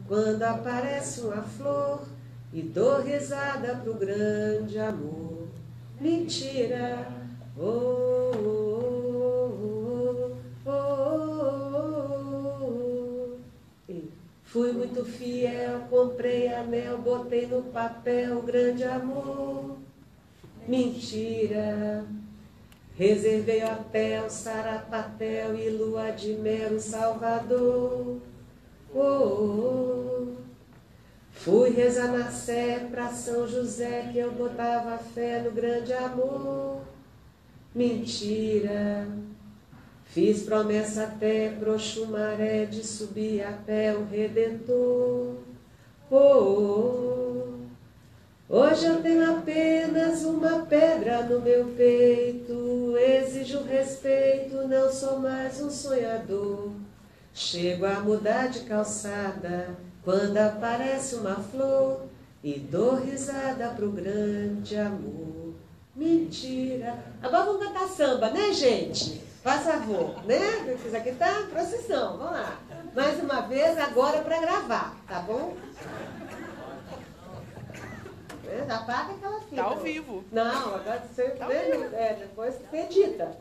quando aparece uma flor e dou risada pro grande amor. Mentira, oh, oh, oh, oh, oh, oh. Fui muito fiel, comprei anel, botei no papel grande amor. Mentira, reservei hotel, sarapatel e lua de mel em Salvador. Oh, oh, oh. Fui rezar na Sé pra São José que eu botava fé no grande amor. Mentira, fiz promessa até pro Xumaré de subir a pé o Redentor. Oh, oh, oh. Hoje eu tenho apenas uma pedra no meu peito, exijo respeito, não sou mais um sonhador. Chego a mudar de calçada quando aparece uma flor e dou risada pro grande amor. Mentira. Agora vamos cantar samba, né, gente? Faz favor, né? Isso aqui tá procissão, vamos lá. Mais uma vez, agora para gravar, tá bom? Apaga aquela fita. Tá ao vivo. Não, agora você tá depois você edita.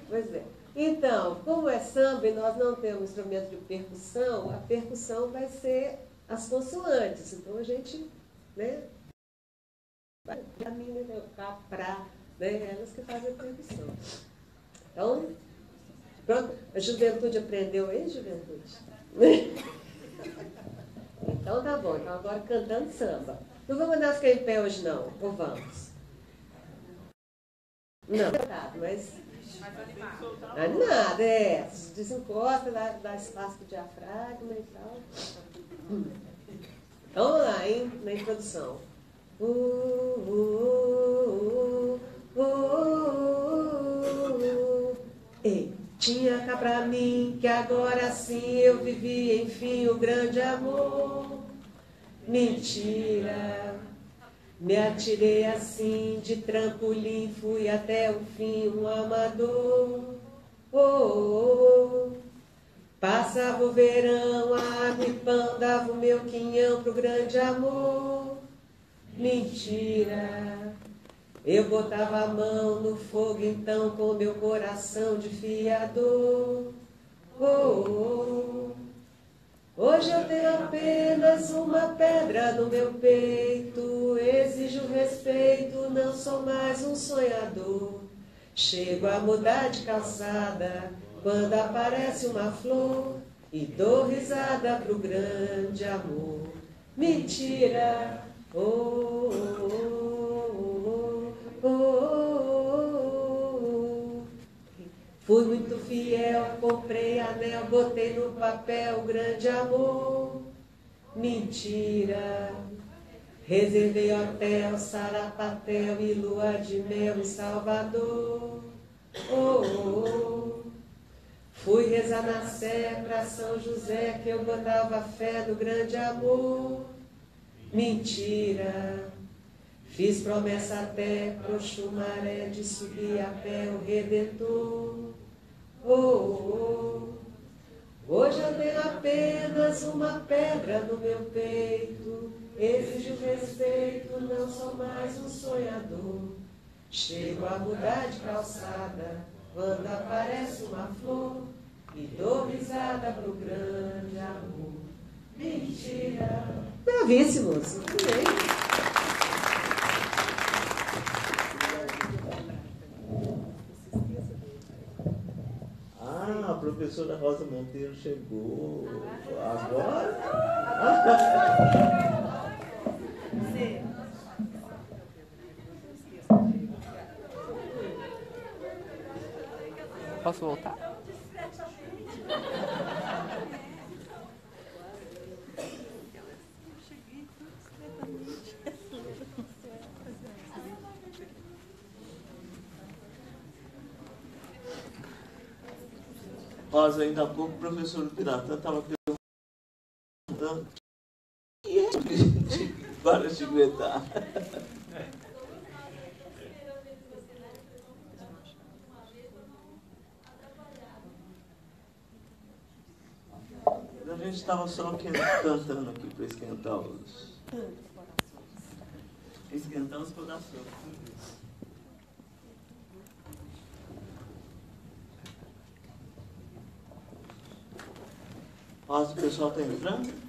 Pois é. Então, como é samba e nós não temos instrumento de percussão, a percussão vai ser as consoantes. Então a gente, né? A mina, o cá, pra, né? Elas que fazem a percussão. Então, pronto. A juventude aprendeu aí, juventude? Então tá bom, então agora cantando samba. Não vamos mandar ficar em pé hoje não, ou vamos? Não, mas... Nada, desencosta, dá espaço pro diafragma e tal. Então vamos lá, hein, na introdução. Ei, tinha cá pra mim que agora sim eu vivi, enfim, o grande amor. Mentira, me atirei assim de trampolim, fui até o fim um amador. Oh, oh, oh. Passava o verão, a água e pão, dava o meu quinhão pro grande amor. Mentira, eu botava a mão no fogo então com meu coração de fiador. Oh, oh, oh. Hoje eu tenho apenas uma pedra no meu peito, exijo respeito, não sou mais um sonhador. Chego a mudar de calçada quando aparece uma flor e dou risada pro grande amor. Mentira, oh, oh, oh, oh, oh, oh. Fui muito fiel, comprei anel, botei no papel grande amor. Mentira, reservei hotel, sarapatel e lua de mel em Salvador. Oh, oh, oh. Fui rezar na Sé pra São José que eu botava fé no grande amor. Mentira, fiz promessa até pro Xumaré de subir a pé o Redentor. Oh, oh, oh. Hoje eu tenho apenas uma pedra no meu peito, exijo respeito, não sou mais um sonhador. Chego a mudar de calçada quando aparece uma flor e dou risada pro grande amor. Mentira. Bravíssimos. Muito bem. A professora Rosa Monteiro chegou agora. Posso voltar? Rosa, ainda há pouco o professor Piratã estava perguntando o que é gente para te aguentar. gente estava só cantando aqui para esquentar os corações. Nossa, o pessoal está entrando?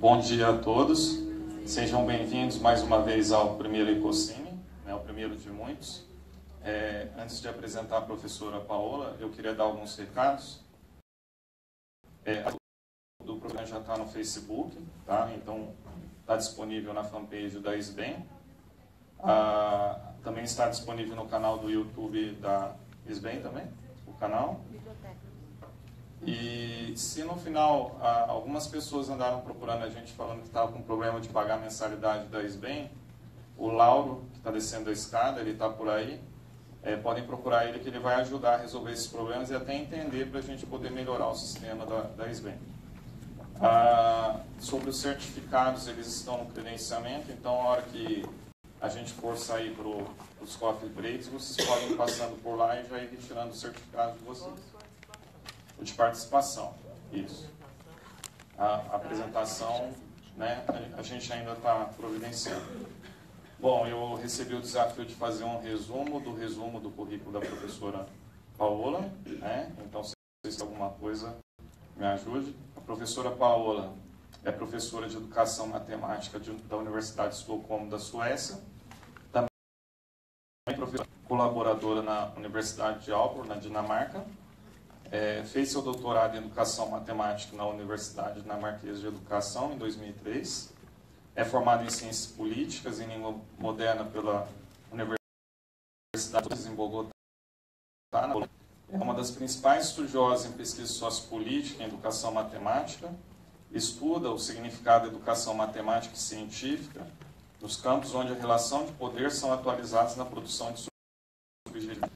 Bom dia a todos, sejam bem-vindos mais uma vez ao primeiro Ecocine, né, o primeiro de muitos. Antes de apresentar a professora Paola, eu queria dar alguns recados. O programa já está no Facebook, tá? Então está disponível na fanpage da SBEM. Também está disponível no canal do YouTube da SBEM também, o canal. E se no final algumas pessoas andaram procurando a gente falando que estava com problema de pagar a mensalidade da SBEM, o Lauro, que está descendo a escada, ele está por aí, podem procurar ele que ele vai ajudar a resolver esses problemas e até entender para a gente poder melhorar o sistema da SBEM. Sobre os certificados, eles estão no credenciamento, então a hora que a gente for sair para os coffee breaks, vocês podem ir passando por lá e já ir retirando o certificado de vocês. O de participação, isso. A apresentação, né, a gente ainda está providenciando. Bom, eu recebi o desafio de fazer um resumo do currículo da professora Paola, né? Então, se vocês têm alguma coisa, me ajude. A professora Paola é professora de Educação Matemática da Universidade de Estocolmo, da Suécia. Também é professora colaboradora na Universidade de Aalborg, na Dinamarca. Fez seu doutorado em Educação Matemática na Universidade Dinamarquesa de Educação, em 2003. É formado em Ciências Políticas e Língua Moderna pela Universidade em Bogotá. É uma das principais estudiosas em pesquisa sociopolítica e educação matemática. Estuda o significado da educação matemática e científica nos campos onde a relação de poder são atualizados na produção de subjetivos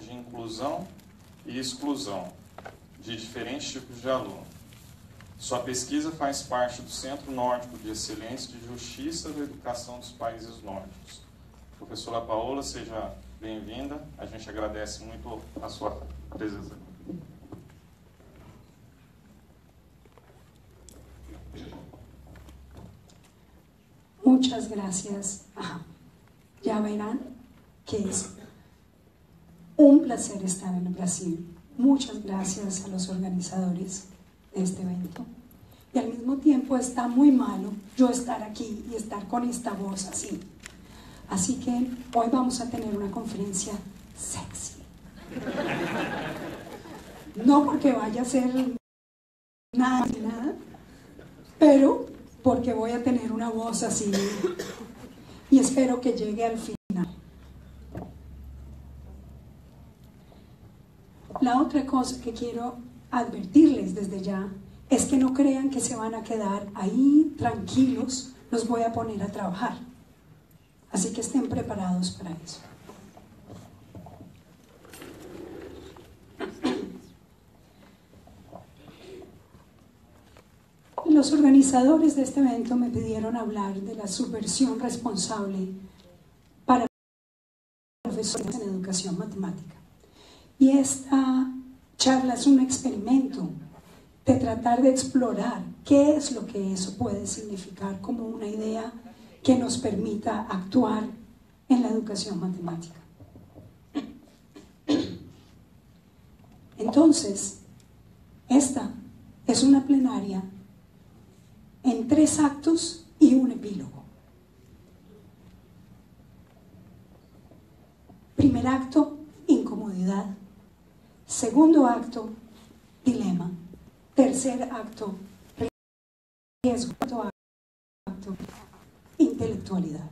de inclusão e exclusão de diferentes tipos de aluno. Sua pesquisa faz parte do Centro Nórdico de Excelência de Justiça da Educação dos Países Nórdicos. Professora Paola, seja bem-vinda. A gente agradece muito a sua presença. Muchas gracias. Ya verán que es un placer estar en Brasil. Muchas gracias a los organizadores de este evento. Y al mismo tiempo está muy malo yo estar aquí y estar con esta voz así. Así que hoy vamos a tener una conferencia sexy. No porque vaya a ser nada ni nada, pero porque voy a tener una voz así y espero que llegue al final. La otra cosa que quiero advertirles desde ya es que no crean que se van a quedar ahí tranquilos, los voy a poner a trabajar. Así que estén preparados para eso. Los organizadores de este evento me pidieron hablar de la subversión responsable para profesores en educación matemática. Y esta charla es un experimento de tratar de explorar qué es lo que eso puede significar como una idea que nos permita actuar en la educación matemática. Entonces, esta es una plenaria en 3 actos y un epílogo. Primer acto, incomodidad. Segundo acto, dilema. Tercer acto, riesgo. Cuarto acto, intelectualidad.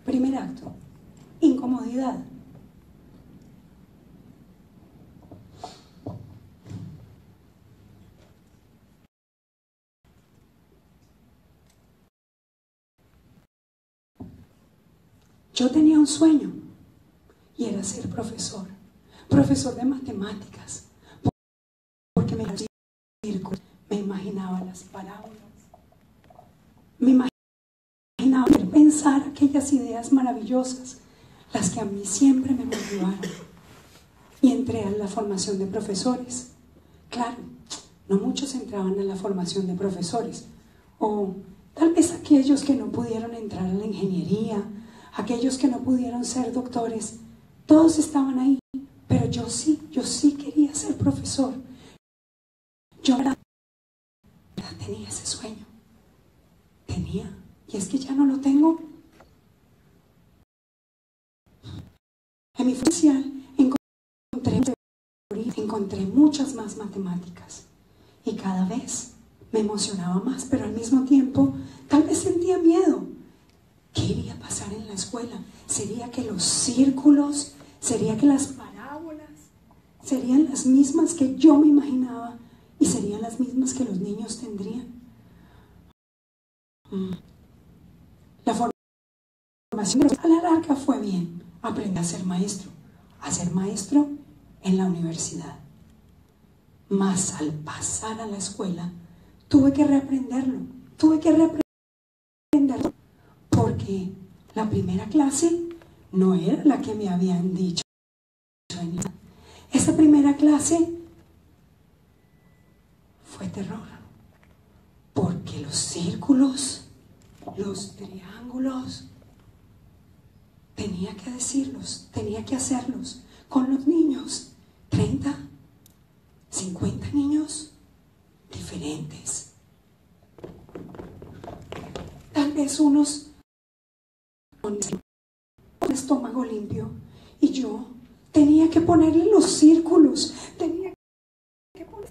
Primer acto, incomodidad. Yo tenía un sueño y era ser profesor de matemáticas, porque me imaginaba las parábolas, me imaginaba pensar aquellas ideas maravillosas, las que a mí siempre me motivaron, y entré a la formación de profesores. Claro, no muchos entraban a la formación de profesores, o tal vez aquellos que no pudieron entrar a la ingeniería, aquellos que no pudieron ser doctores, todos estaban ahí, pero yo sí quería ser profesor. Yo tenía ese sueño, y es que ya no lo tengo. En mi inicial encontré muchas más matemáticas y cada vez me emocionaba más, pero al mismo tiempo tal vez sentía miedo. ¿Qué iría a pasar en la escuela? ¿Sería que los círculos, sería que las parábolas serían las mismas que yo me imaginaba y serían las mismas que los niños tendrían? La formación a la larga fue bien. Aprendí a ser maestro en la universidad. Mas al pasar a la escuela tuve que reaprenderlo, porque la primera clase no era la que me habían dicho. Esa primera clase fue terror, porque los círculos, los triángulos, tenía que decirlos, tenía que hacerlos con los niños, 30, 50 niños diferentes. Tal vez unos con el estómago limpio, y yo tenía que ponerle los círculos, tenía que poner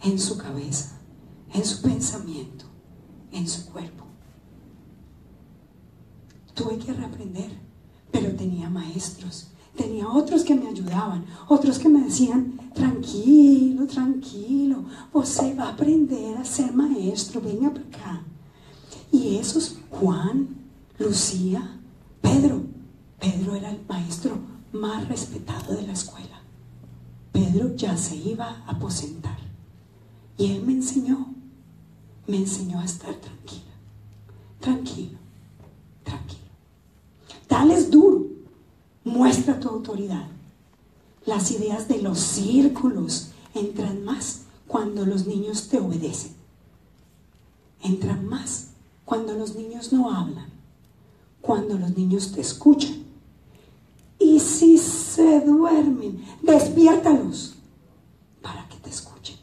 en su cabeza, en su pensamiento, en su cuerpo. Tuve que reaprender, pero tenía maestros, tenía otros que me ayudaban, otros que me decían: tranquilo, usted va a aprender a ser maestro, venga para acá. Y esos, Juan, Lucía, Pedro era el maestro más respetado de la escuela. Pedro ya se iba a aposentar y él me enseñó a estar tranquilo. Dale es duro, muestra tu autoridad. Las ideas de los círculos entran más cuando los niños te obedecen, entran más cuando los niños no hablan, cuando los niños te escuchan. Y si se duermen, despiértalos para que te escuchen,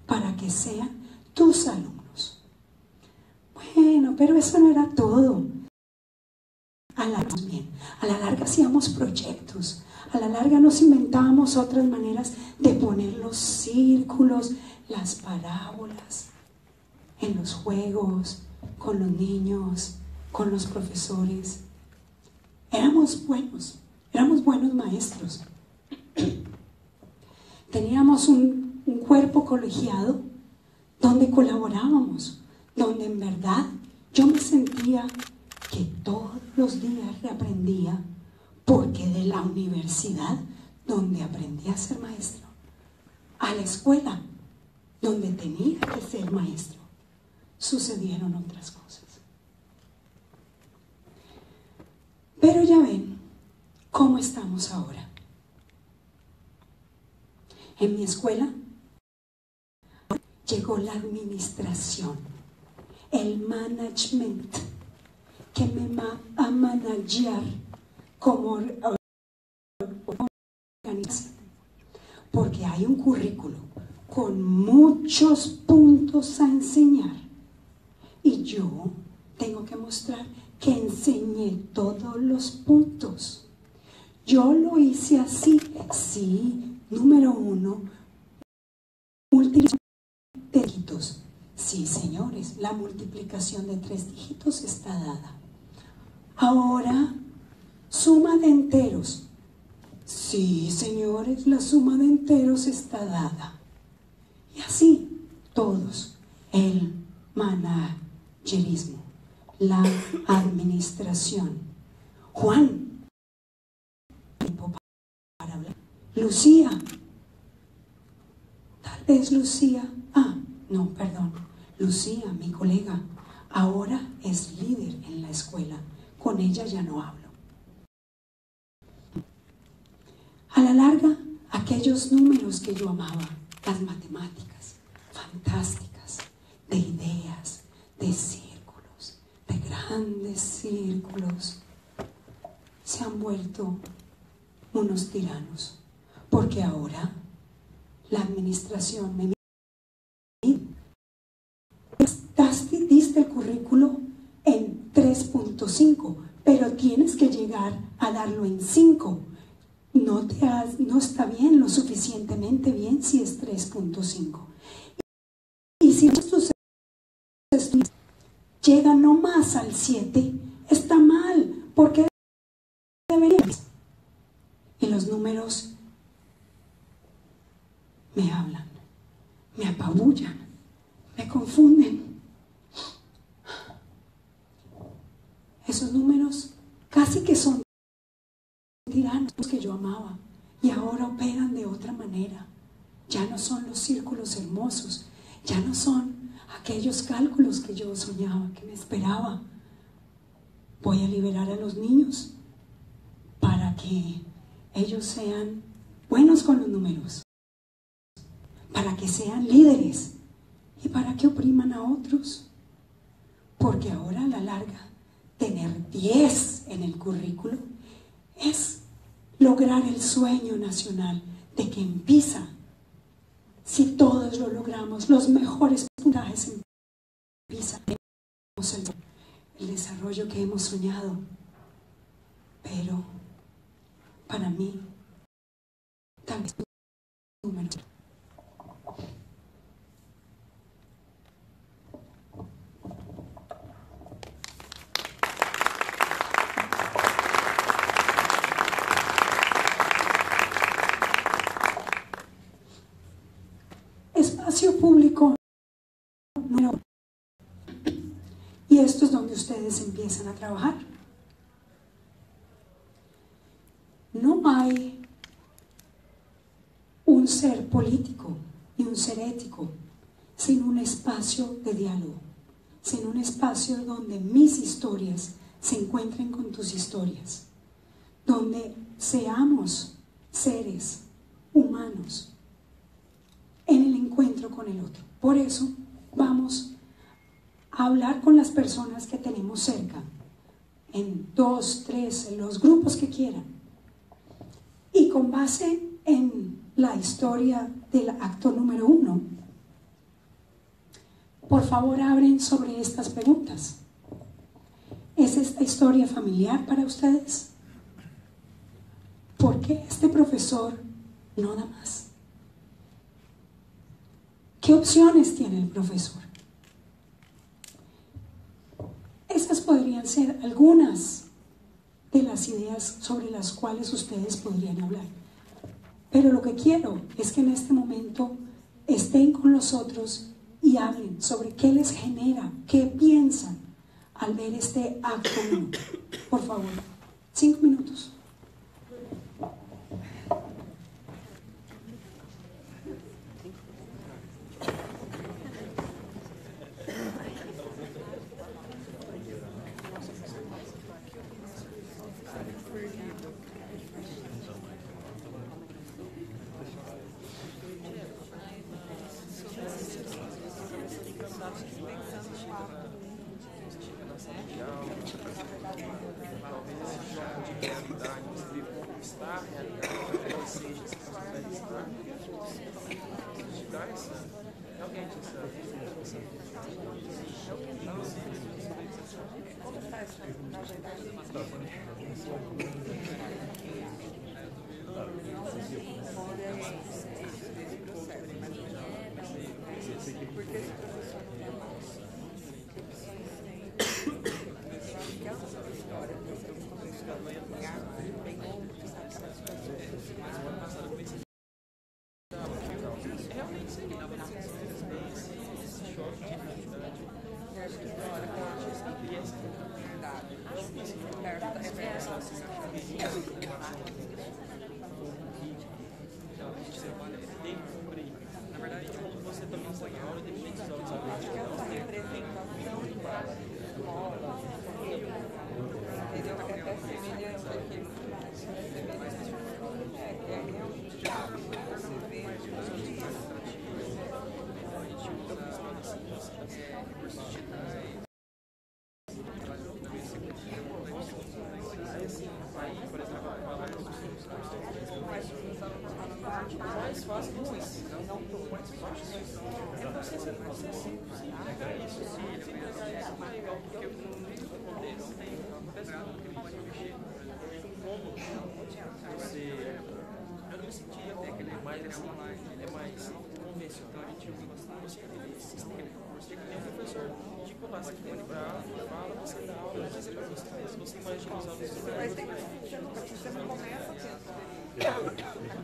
para que sean tus alumnos. Bueno, pero eso no era todo. A la larga hacíamos proyectos, a la larga nos inventábamos otras maneras de poner los círculos, las parábolas en los juegos, con los niños, con los profesores. Éramos buenos maestros. Teníamos un cuerpo colegiado donde colaborábamos, donde en verdad yo me sentía que todos los días reaprendía, porque de la universidad, donde aprendí a ser maestro, a la escuela, donde tenía que ser maestro, sucedieron otras cosas. Pero ya ven cómo estamos ahora. En mi escuela llegó la administración, el management, que me va a managear como organización, porque hay un currículo con muchos puntos a enseñar y yo tengo que mostrar que enseñé todos los puntos. Yo lo hice así, sí, número 1, multiplicación de dígitos. Sí, señores, la multiplicación de 3 dígitos está dada. Ahora, suma de enteros. Sí, señores, la suma de enteros está dada. Y así, todos, el managerismo, la administración. Juan, tiempo para hablar. Lucía, tal vez Lucía, Lucía, mi colega, ahora es líder en la escuela. Con ella ya no hablo. A la larga, aquellos números que yo amaba, las matemáticas, fantásticas, de ideas, de círculos, de grandes círculos, se han vuelto unos tiranos, porque ahora la administración me diste el currículo en 3.5, pero tienes que llegar a darlo en 5. No está bien, lo suficientemente bien si es 3.5. Y si tus estudios llegan no más al 7, está mal, porque deberías. Y los números me hablan, me apabullan, me confunden. Esos números casi que son tiranos que yo amaba y ahora operan de otra manera. Ya no son los círculos hermosos, ya no son aquellos cálculos que yo soñaba, que me esperaba. Voy a liberar a los niños para que ellos sean buenos con los números, para que sean líderes y para que opriman a otros, porque ahora a la larga tener 10 en el currículo es lograr el sueño nacional de que en PISA, si todos lo logramos, los mejores puntajes en PISA, tenemos el desarrollo que hemos soñado. Pero para mí, tal vez número. Espacio público número. Y esto es donde ustedes empiezan a trabajar. No hay un ser político ni un ser ético sin un espacio de diálogo, sin un espacio donde mis historias se encuentren con tus historias, donde seamos seres humanos en el encuentro con el otro. Por eso vamos a hablar con las personas que tenemos cerca, en 2, 3, en los grupos que quieran, y con base en la historia del acto número 1, por favor abren sobre estas preguntas. ¿Es esta historia familiar para ustedes? ¿Por qué este profesor no da más? ¿Qué opciones tiene el profesor? podrían ser algunas de las ideas sobre las cuales ustedes podrían hablar. Pero lo que quiero es que en este momento estén con nosotros y hablen sobre qué les genera, qué piensan al ver este acto 1. Por favor, 5 minutos. Eu não me sentia até que ele é mais assim, ele é mais convencional, a gente usa bastante aquele sistema. Você tem um professor de colar, você tem para fala, você dá aula, mas é para você mesmo, você imagina usar os instrumentos. Mas tem que você não começa em geral, obrigado nas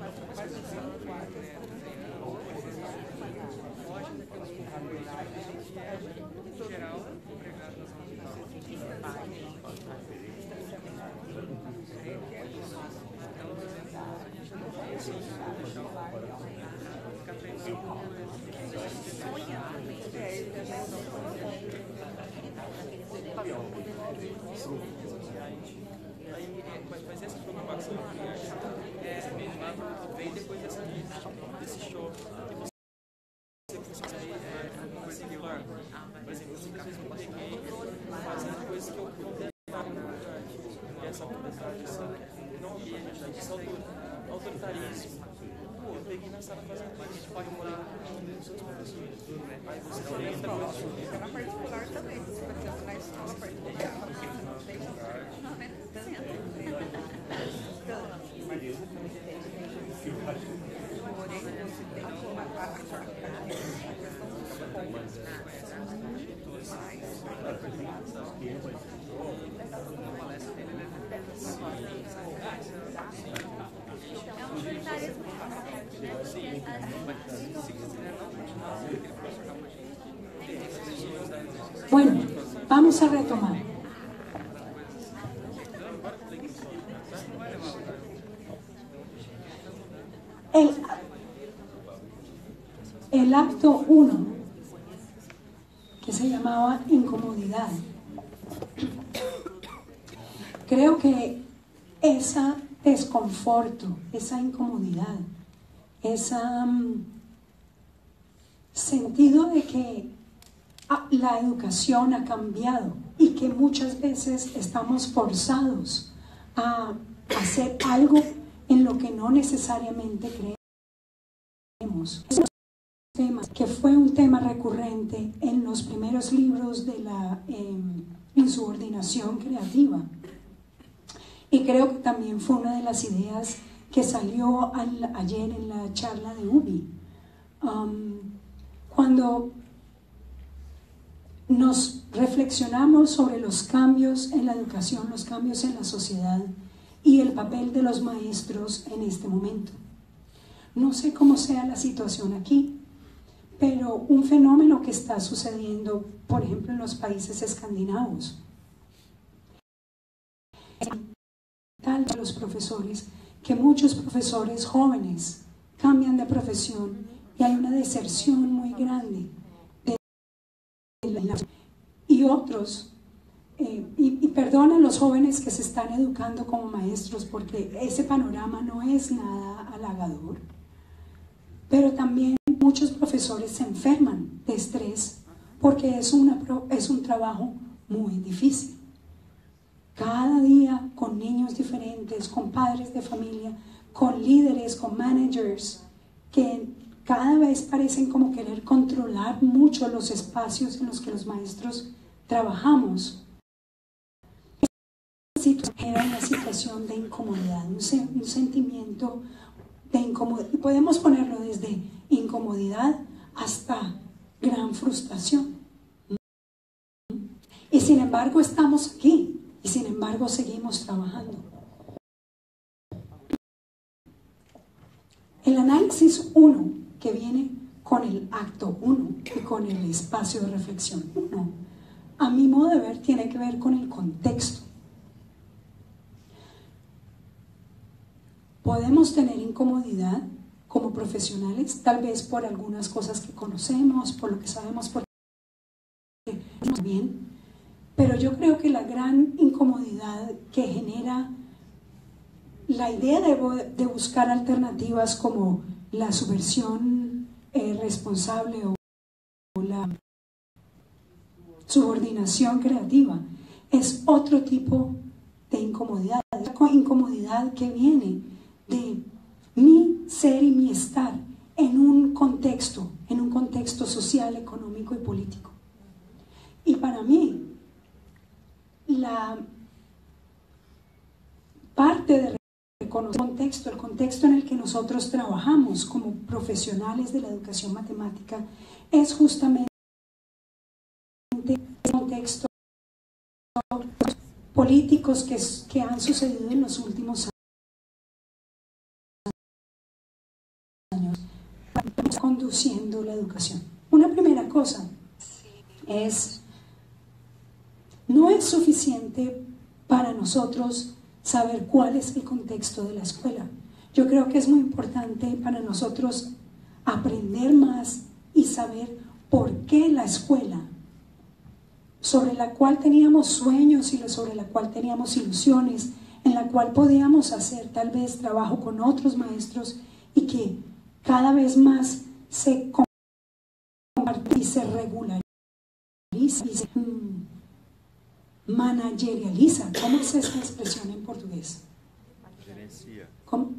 mas essa preocupação vem depois desse show. Por exemplo, muitas vezes eu peguei fazendo coisas que eu condenava essa autoridade, esse autoritarismo. Eu peguei na sala fazendo isso, a gente pode morar com os seus professores, mas você não lembra coisa. Na particular também, por exemplo, na escola particular, Bueno, vamos a retomar. El acto 1, que se llamaba incomodidad. Creo que ese desconforto, esa incomodidad, ese sentido de que la educación ha cambiado y que muchas veces estamos forzados a hacer algo en lo que no necesariamente creemos. Es un tema que fue un tema recurrente en los primeros libros de la insubordinación creativa. Y creo que también fue una de las ideas que salió ayer en la charla de UBI. Cuando nos reflexionamos sobre los cambios en la educación, los cambios en la sociedad y el papel de los maestros en este momento. No sé cómo sea la situación aquí, pero un fenómeno que está sucediendo, por ejemplo, en los países escandinavos, tal de los profesores, que muchos profesores jóvenes cambian de profesión y hay una deserción muy grande y otros, y perdón a los jóvenes que se están educando como maestros porque ese panorama no es nada halagador, pero también muchos profesores se enferman de estrés porque es un trabajo muy difícil. Cada día con niños diferentes, con padres de familia, con líderes, con managers, que cada vez parecen como querer controlar mucho los espacios en los que los maestros trabajamos. Era una situación de incomodidad, un sentimiento de incomodidad. Y podemos ponerlo desde incomodidad hasta gran frustración. Y sin embargo estamos aquí. Y sin embargo seguimos trabajando. El análisis 1, que viene con el acto 1 y con el espacio de reflexión 1, a mi modo de ver tiene que ver con el contexto. Podemos tener incomodidad como profesionales, tal vez por algunas cosas que conocemos, por lo que sabemos, por bien. Pero yo creo que la gran incomodidad que genera la idea de buscar alternativas como la subversión responsable o la subordinación creativa es otro tipo de incomodidad. Es la incomodidad que viene de mi ser y mi estar en un contexto social, económico y político. Y para mí, la parte de reconocer el contexto en el que nosotros trabajamos como profesionales de la educación matemática es justamente el contexto políticos que han sucedido en los últimos años conduciendo la educación. Una primera cosa es: no es suficiente para nosotros saber cuál es el contexto de la escuela. Yo creo que es muy importante para nosotros aprender más y saber por qué la escuela, sobre la cual teníamos sueños y sobre la cual teníamos ilusiones, en la cual podíamos hacer tal vez trabajo con otros maestros y que cada vez más se comparte y se regulariza y se managerializa. ¿Cómo es esta expresión en portugués? Gerencia. ¿Cómo?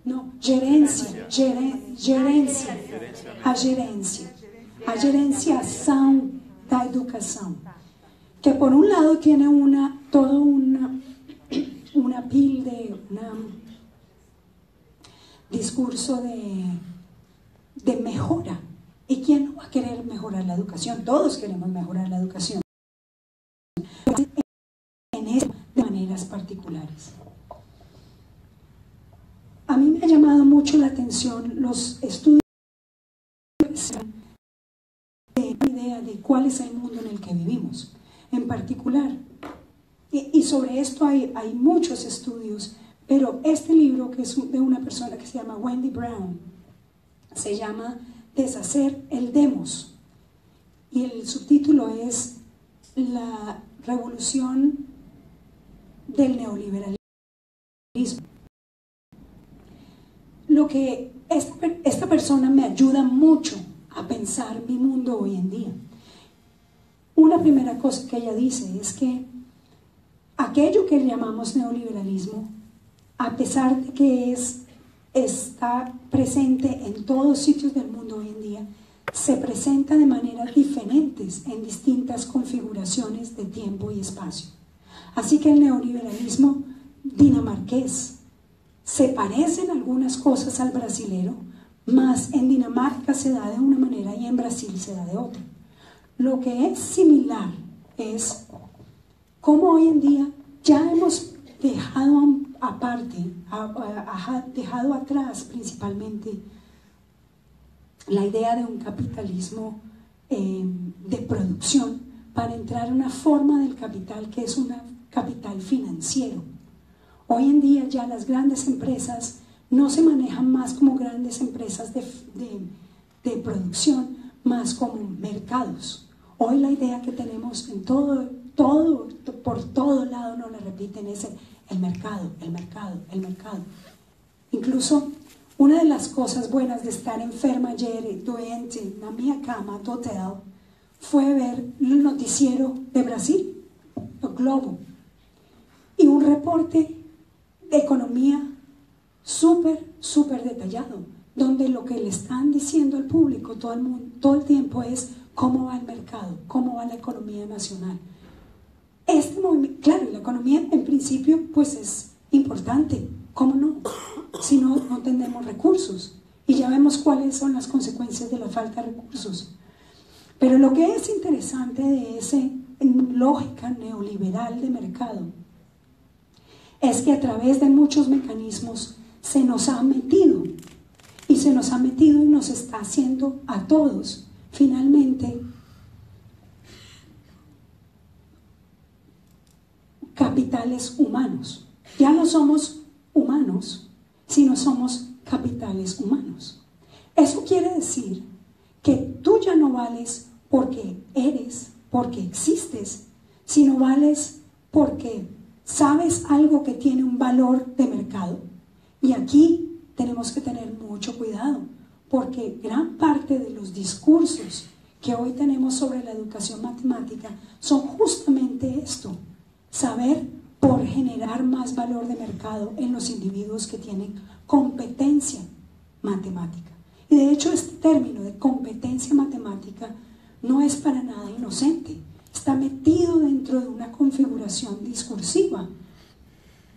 No, gerencia. A gerenciação da educação. Que por un lado tiene toda una pila de discurso de mejora. ¿Y quién no va a querer mejorar la educación? Todos queremos mejorar la educación. De maneras particulares. A mí me ha llamado mucho la atención los estudios de la idea de cuál es el mundo en el que vivimos, en particular. Y sobre esto hay muchos estudios, pero este libro, que es de una persona que se llama Wendy Brown, se llama Deshacer el demos. Y el subtítulo es La revolución del neoliberalismo. Lo que esta persona me ayuda mucho a pensar mi mundo hoy en día. Una primera cosa que ella dice es que aquello que llamamos neoliberalismo, a pesar de que está presente en todos sitios del mundo hoy en día, se presenta de maneras diferentes en distintas configuraciones de tiempo y espacio. Así que el neoliberalismo dinamarqués se parece en algunas cosas al brasilero, más en Dinamarca se da de una manera y en Brasil se da de otra. Lo que es similar es cómo hoy en día ya hemos dejado aparte, dejado atrás principalmente la idea de un capitalismo de producción para entrar a una forma del capital que es un capital financiero. Hoy en día ya las grandes empresas no se manejan más como grandes empresas de producción, más como mercados. Hoy la idea que tenemos en por todo lado nos la repiten es el mercado, el mercado, el mercado. Incluso una de las cosas buenas de estar enferma ayer, doente, en mi cama de hotel, fue ver el noticiero de Brasil, el Globo, y un reporte de economía súper detallado, donde lo que le están diciendo al público todo el tiempo es cómo va el mercado, cómo va la economía nacional. Este movimiento, claro, la economía en principio pues es importante, ¿cómo no? Si no tenemos recursos, y ya vemos cuáles son las consecuencias de la falta de recursos. Pero lo que es interesante de esa lógica neoliberal de mercado es que a través de muchos mecanismos se nos ha metido y nos está haciendo a todos finalmente capitales humanos. Ya no somos humanos, sino somos capitales humanos. Eso quiere decir que tú ya no vales porque eres, porque existes, sino vales porque sabes algo que tiene un valor de mercado. Y aquí tenemos que tener mucho cuidado, porque gran parte de los discursos que hoy tenemos sobre la educación matemática son justamente esto: saber por generar más valor de mercado en los individuos que tienen competencia matemática. Y de hecho este término de competencia matemática no es para nada inocente, está metido dentro de una configuración discursiva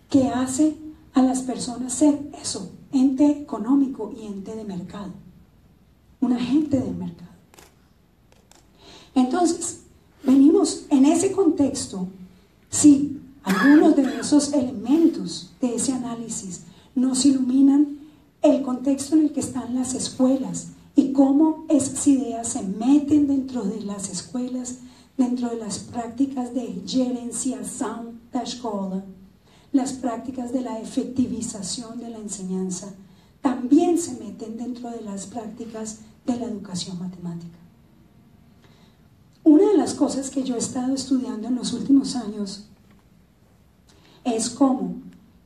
que hace a las personas ser eso, ente económico y ente de mercado, un agente del mercado. Entonces, venimos en ese contexto. Sí, algunos de esos elementos de ese análisis nos iluminan el contexto en el que están las escuelas y cómo esas ideas se meten dentro de las escuelas, dentro de las prácticas de gerenciación da escola, las prácticas de la efectivización de la enseñanza, también se meten dentro de las prácticas de la educación matemática. Una de las cosas que yo he estado estudiando en los últimos años es cómo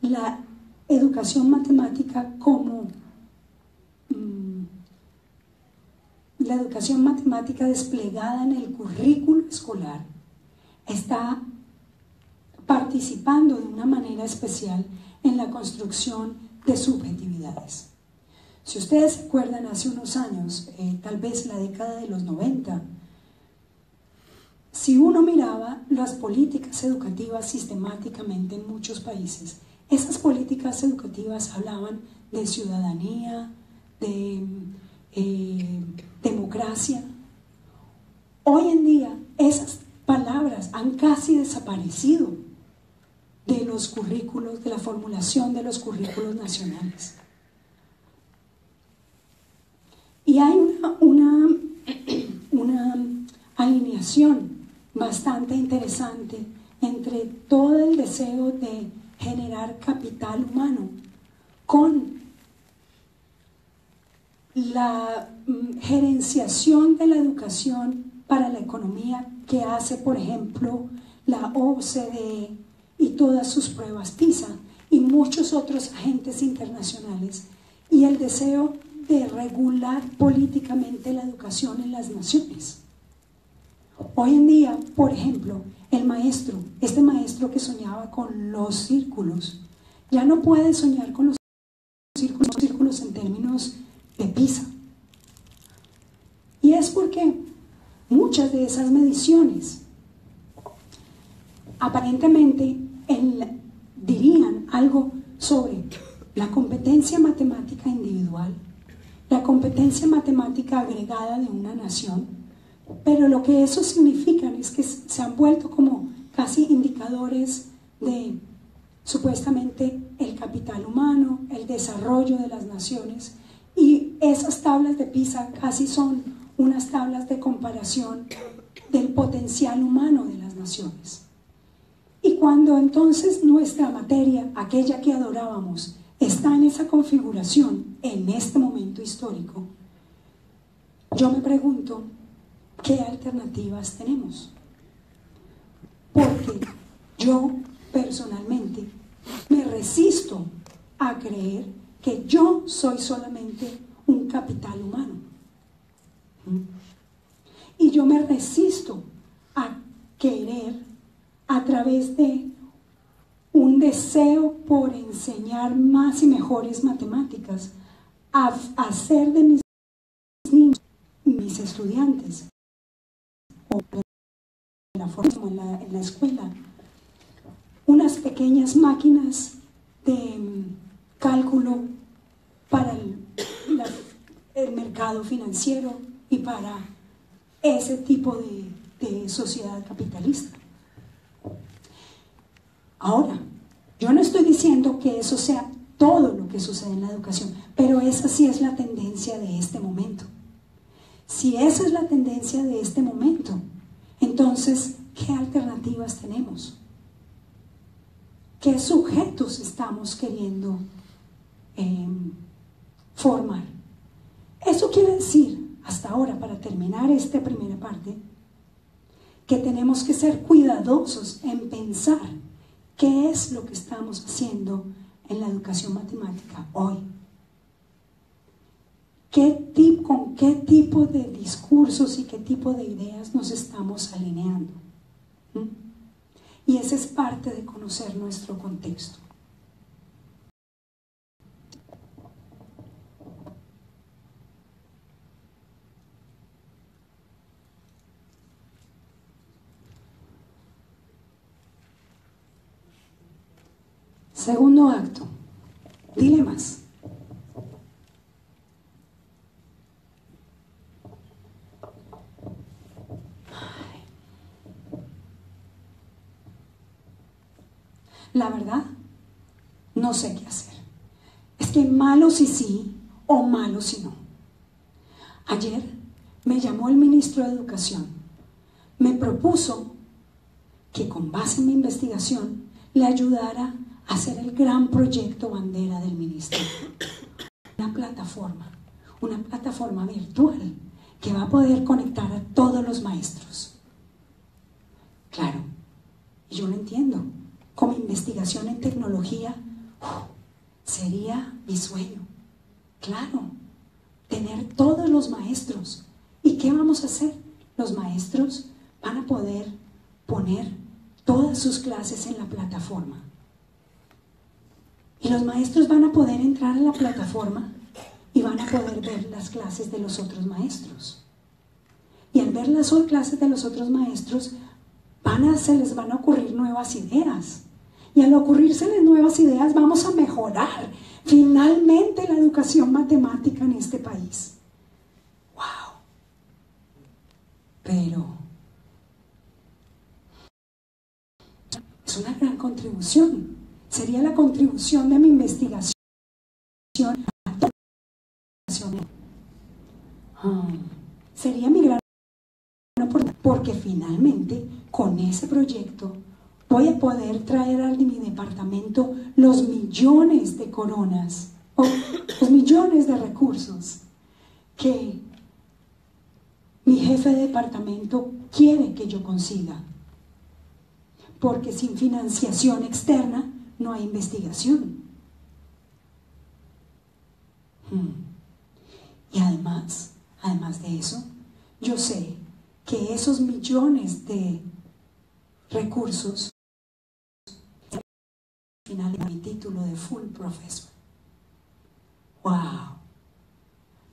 la educación matemática la educación matemática desplegada en el currículo escolar está participando de una manera especial en la construcción de subjetividades. Si ustedes se acuerdan, hace unos años, tal vez la década de los 90, si uno miraba las políticas educativas sistemáticamente en muchos países, esas políticas educativas hablaban de ciudadanía, de democracia. Hoy en día esas palabras han casi desaparecido de los currículos, de la formulación de los currículos nacionales. Y hay una alineación bastante interesante entre todo el deseo de generar capital humano con la gerenciación de la educación para la economía que hace, por ejemplo, la OCDE y todas sus pruebas PISA y muchos otros agentes internacionales, y el deseo de regular políticamente la educación en las naciones. Hoy en día, por ejemplo, este maestro que soñaba con los círculos, ya no puede soñar con los círculos en términos de PISA. Y es porque muchas de esas mediciones aparentemente dirían algo sobre la competencia matemática individual, la competencia matemática agregada de una nación, Pero lo que eso significa es que se han vuelto como casi indicadores de supuestamente el capital humano, el desarrollo de las naciones, y esas tablas de PISA casi son unas tablas de comparación del potencial humano de las naciones. Y cuando entonces nuestra materia, aquella que adorábamos, está en esa configuración en este momento histórico, yo me pregunto, ¿qué alternativas tenemos? Porque yo personalmente me resisto a creer que yo soy solamente un capital humano. Y yo me resisto a querer, a través de un deseo por enseñar más y mejores matemáticas, a hacer de mis niños, mis estudiantes, o en la forma, en la escuela, unas pequeñas máquinas de cálculo para el mercado financiero y para ese tipo de sociedad capitalista. Ahora, yo no estoy diciendo que eso sea todo lo que sucede en la educación, pero esa sí es la tendencia de este momento. Si esa es la tendencia de este momento, entonces, ¿qué alternativas tenemos? ¿Qué sujetos estamos queriendo formar? Eso quiere decir, hasta ahora, para terminar esta primera parte, que tenemos que ser cuidadosos en pensar qué es lo que estamos haciendo en la educación matemática hoy. ¿Con qué tipo de discursos y qué tipo de ideas nos estamos alineando? Y esa es parte de conocer nuestro contexto. Segundo acto, dilemas. La verdad, no sé qué hacer. Es que malo si sí o malo si no. Ayer me llamó el ministro de Educación. Me propuso que con base en mi investigación le ayudara a hacer el gran proyecto bandera del ministerio. Una plataforma virtual que va a poder conectar a todos los maestros. Claro, y yo lo entiendo. Como investigación en tecnología, sería mi sueño. Claro, tener todos los maestros. ¿Y qué vamos a hacer? Los maestros van a poder poner todas sus clases en la plataforma. Y los maestros van a poder entrar a la plataforma y van a poder ver las clases de los otros maestros. Y al ver las clases de los otros maestros, se les van a ocurrir nuevas ideas. Y al ocurrírseles nuevas ideas, vamos a mejorar finalmente la educación matemática en este país. ¡Wow! Pero es una gran contribución. Sería la contribución de mi investigación a toda la educación. Sería mi gran oportunidad, porque finalmente con ese proyecto voy a poder traer a mi departamento los millones de coronas o los millones de recursos que mi jefe de departamento quiere que yo consiga. Porque sin financiación externa no hay investigación. Y además de eso, yo sé que esos millones de recursos final de mi título de full professor. ¡Wow!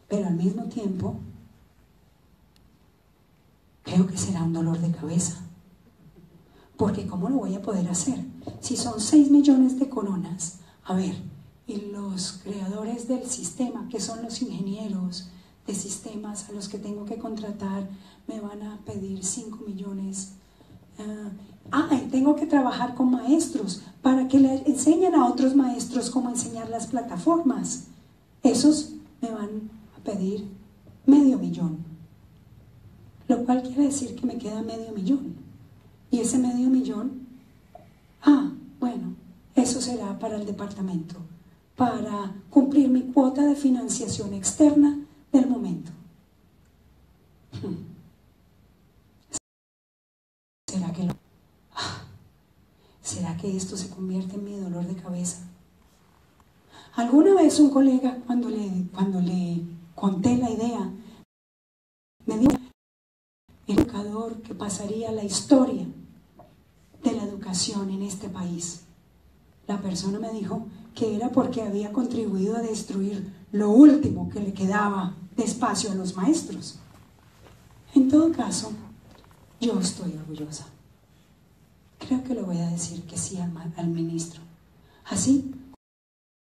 Pero al mismo tiempo, creo que será un dolor de cabeza. Porque ¿cómo lo voy a poder hacer? Si son 6 millones de coronas, a ver, y los creadores del sistema, que son los ingenieros de sistemas a los que tengo que contratar me van a pedir 5 millones. Y tengo que trabajar con maestros para que le enseñen a otros maestros cómo enseñar las plataformas. Esos me van a pedir $500,000, lo cual quiere decir que me queda $500,000. Y ese $500,000, bueno, eso será para el departamento, para cumplir mi cuota de financiación externa del momento. ¿Será que esto se convierte en mi dolor de cabeza? Alguna vez un colega, cuando le conté la idea, me dijo, el educador que pasaría la historia de la educación en este país. La persona me dijo que era porque había contribuido a destruir lo último que le quedaba de espacio a los maestros. En todo caso, yo estoy orgullosa. Creo que le voy a decir que sí al ministro. Así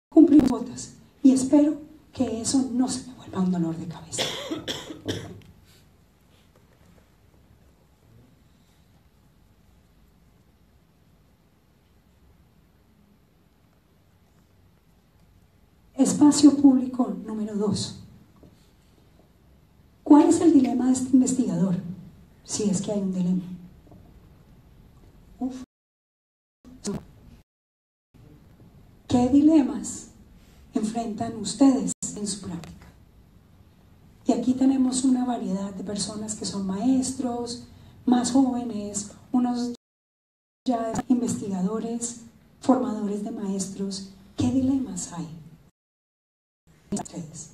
cumplimos cuotas y espero que eso no se me vuelva un dolor de cabeza. Espacio público número 2. ¿Cuál es el dilema de este investigador? Si es que hay un dilema. ¿Qué dilemas enfrentan ustedes en su práctica? Y aquí tenemos una variedad de personas que son maestros, más jóvenes, unos ya investigadores, formadores de maestros. ¿Qué dilemas hay en ustedes?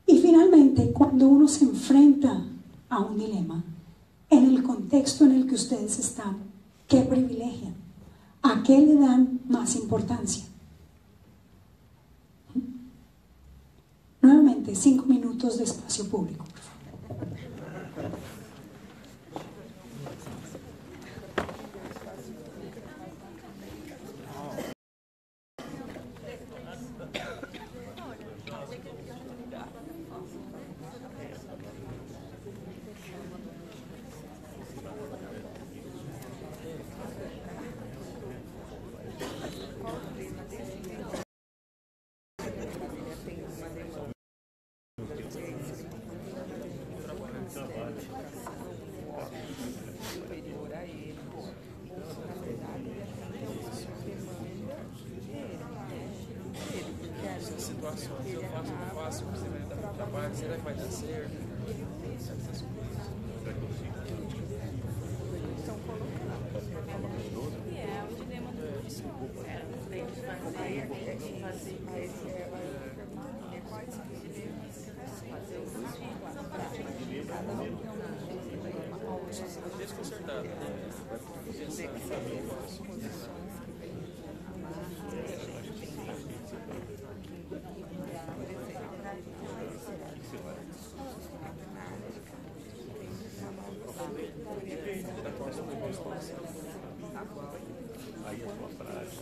Y finalmente, cuando uno se enfrenta a un dilema, en el contexto en el que ustedes están, ¿qué privilegian? ¿A qué le dan más importancia? Nuevamente, 5 minutos de espacio público, por favor. situações, eu faço o que eu faço, você vai dar muito trabalho, será que vai dar certo? Essas coisas. Estão colocando. E é o dilema do professor. Tem que fazer quais dilemas fazer os desconcertado. Aí a sua frase.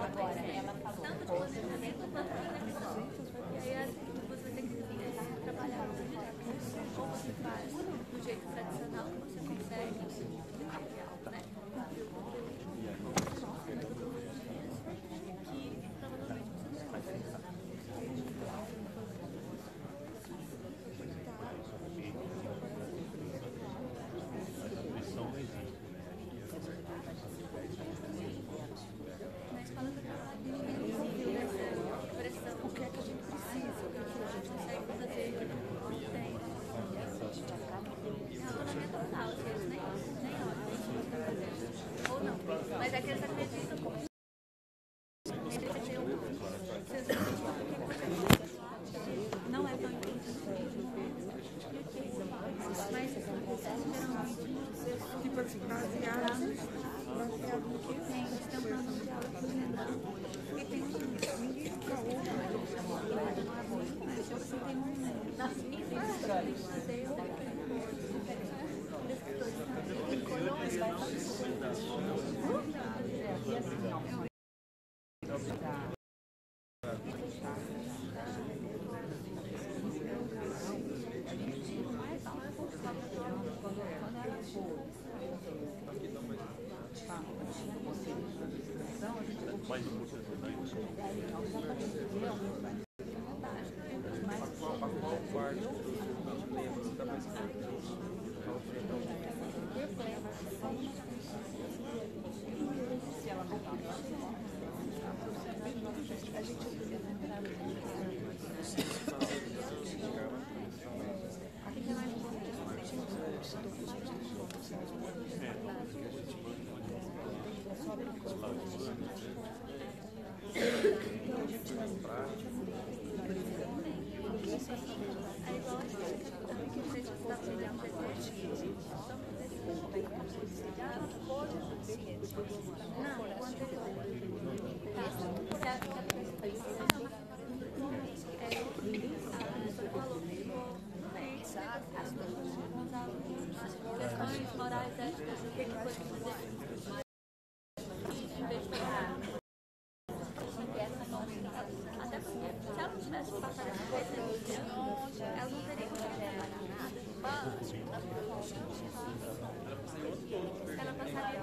Agora, ela falou tanto de posicionamento quanto de conexão. E aí você tem que trabalhar como você faz do jeito tradicional que você consegue, né? acredita como não é tão intensivo, mas esse processo geralmente tipo assim, baseado no que tem, eles têm um plano de aula que e tem ninguém falou. mas você tem nas mídias questões morais, éticas, o que foi fazer em vez de pegar até porque se ela não tivesse passado essa coisa, ela não teria que trabalhar nada. Ela passaria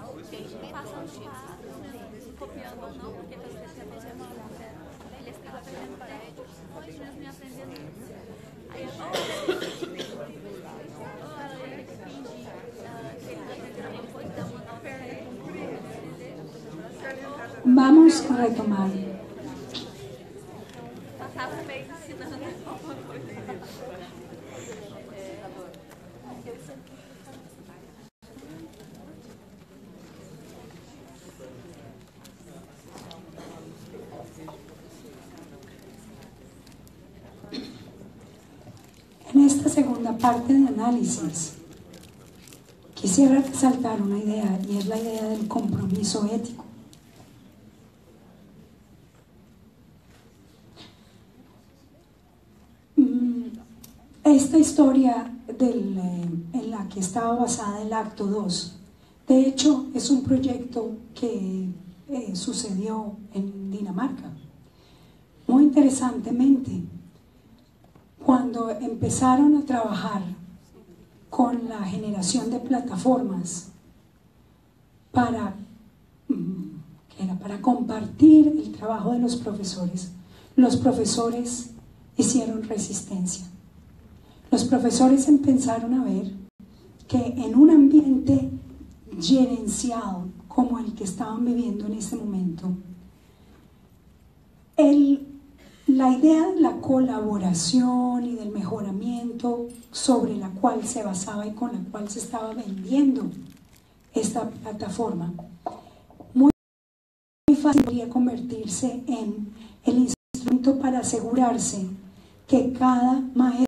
passo a passo, copiando ou não, porque você também já não ele estava aprendendo técnicos, hoje mesmo me aprendendo. Aí ou ela ia fingir que ele aprendeu alguma coisa, dar uma nova Vamos a retomar. Passava o mês ensinando alguma coisa. En esta segunda parte de análisis, quisiera resaltar una idea, y es la idea del compromiso ético. Esta historia en la que estaba basada el acto 2, de hecho, es un proyecto que sucedió en Dinamarca. Muy interesantemente, cuando empezaron a trabajar con la generación de plataformas para compartir el trabajo de los profesores hicieron resistencia. Los profesores empezaron a ver que en un ambiente gerencial como el que estaban viviendo en ese momento, la idea de la colaboración y del mejoramiento sobre la cual se basaba y con la cual se estaba vendiendo esta plataforma, muy fácil podría convertirse en el instrumento para asegurarse que cada maestro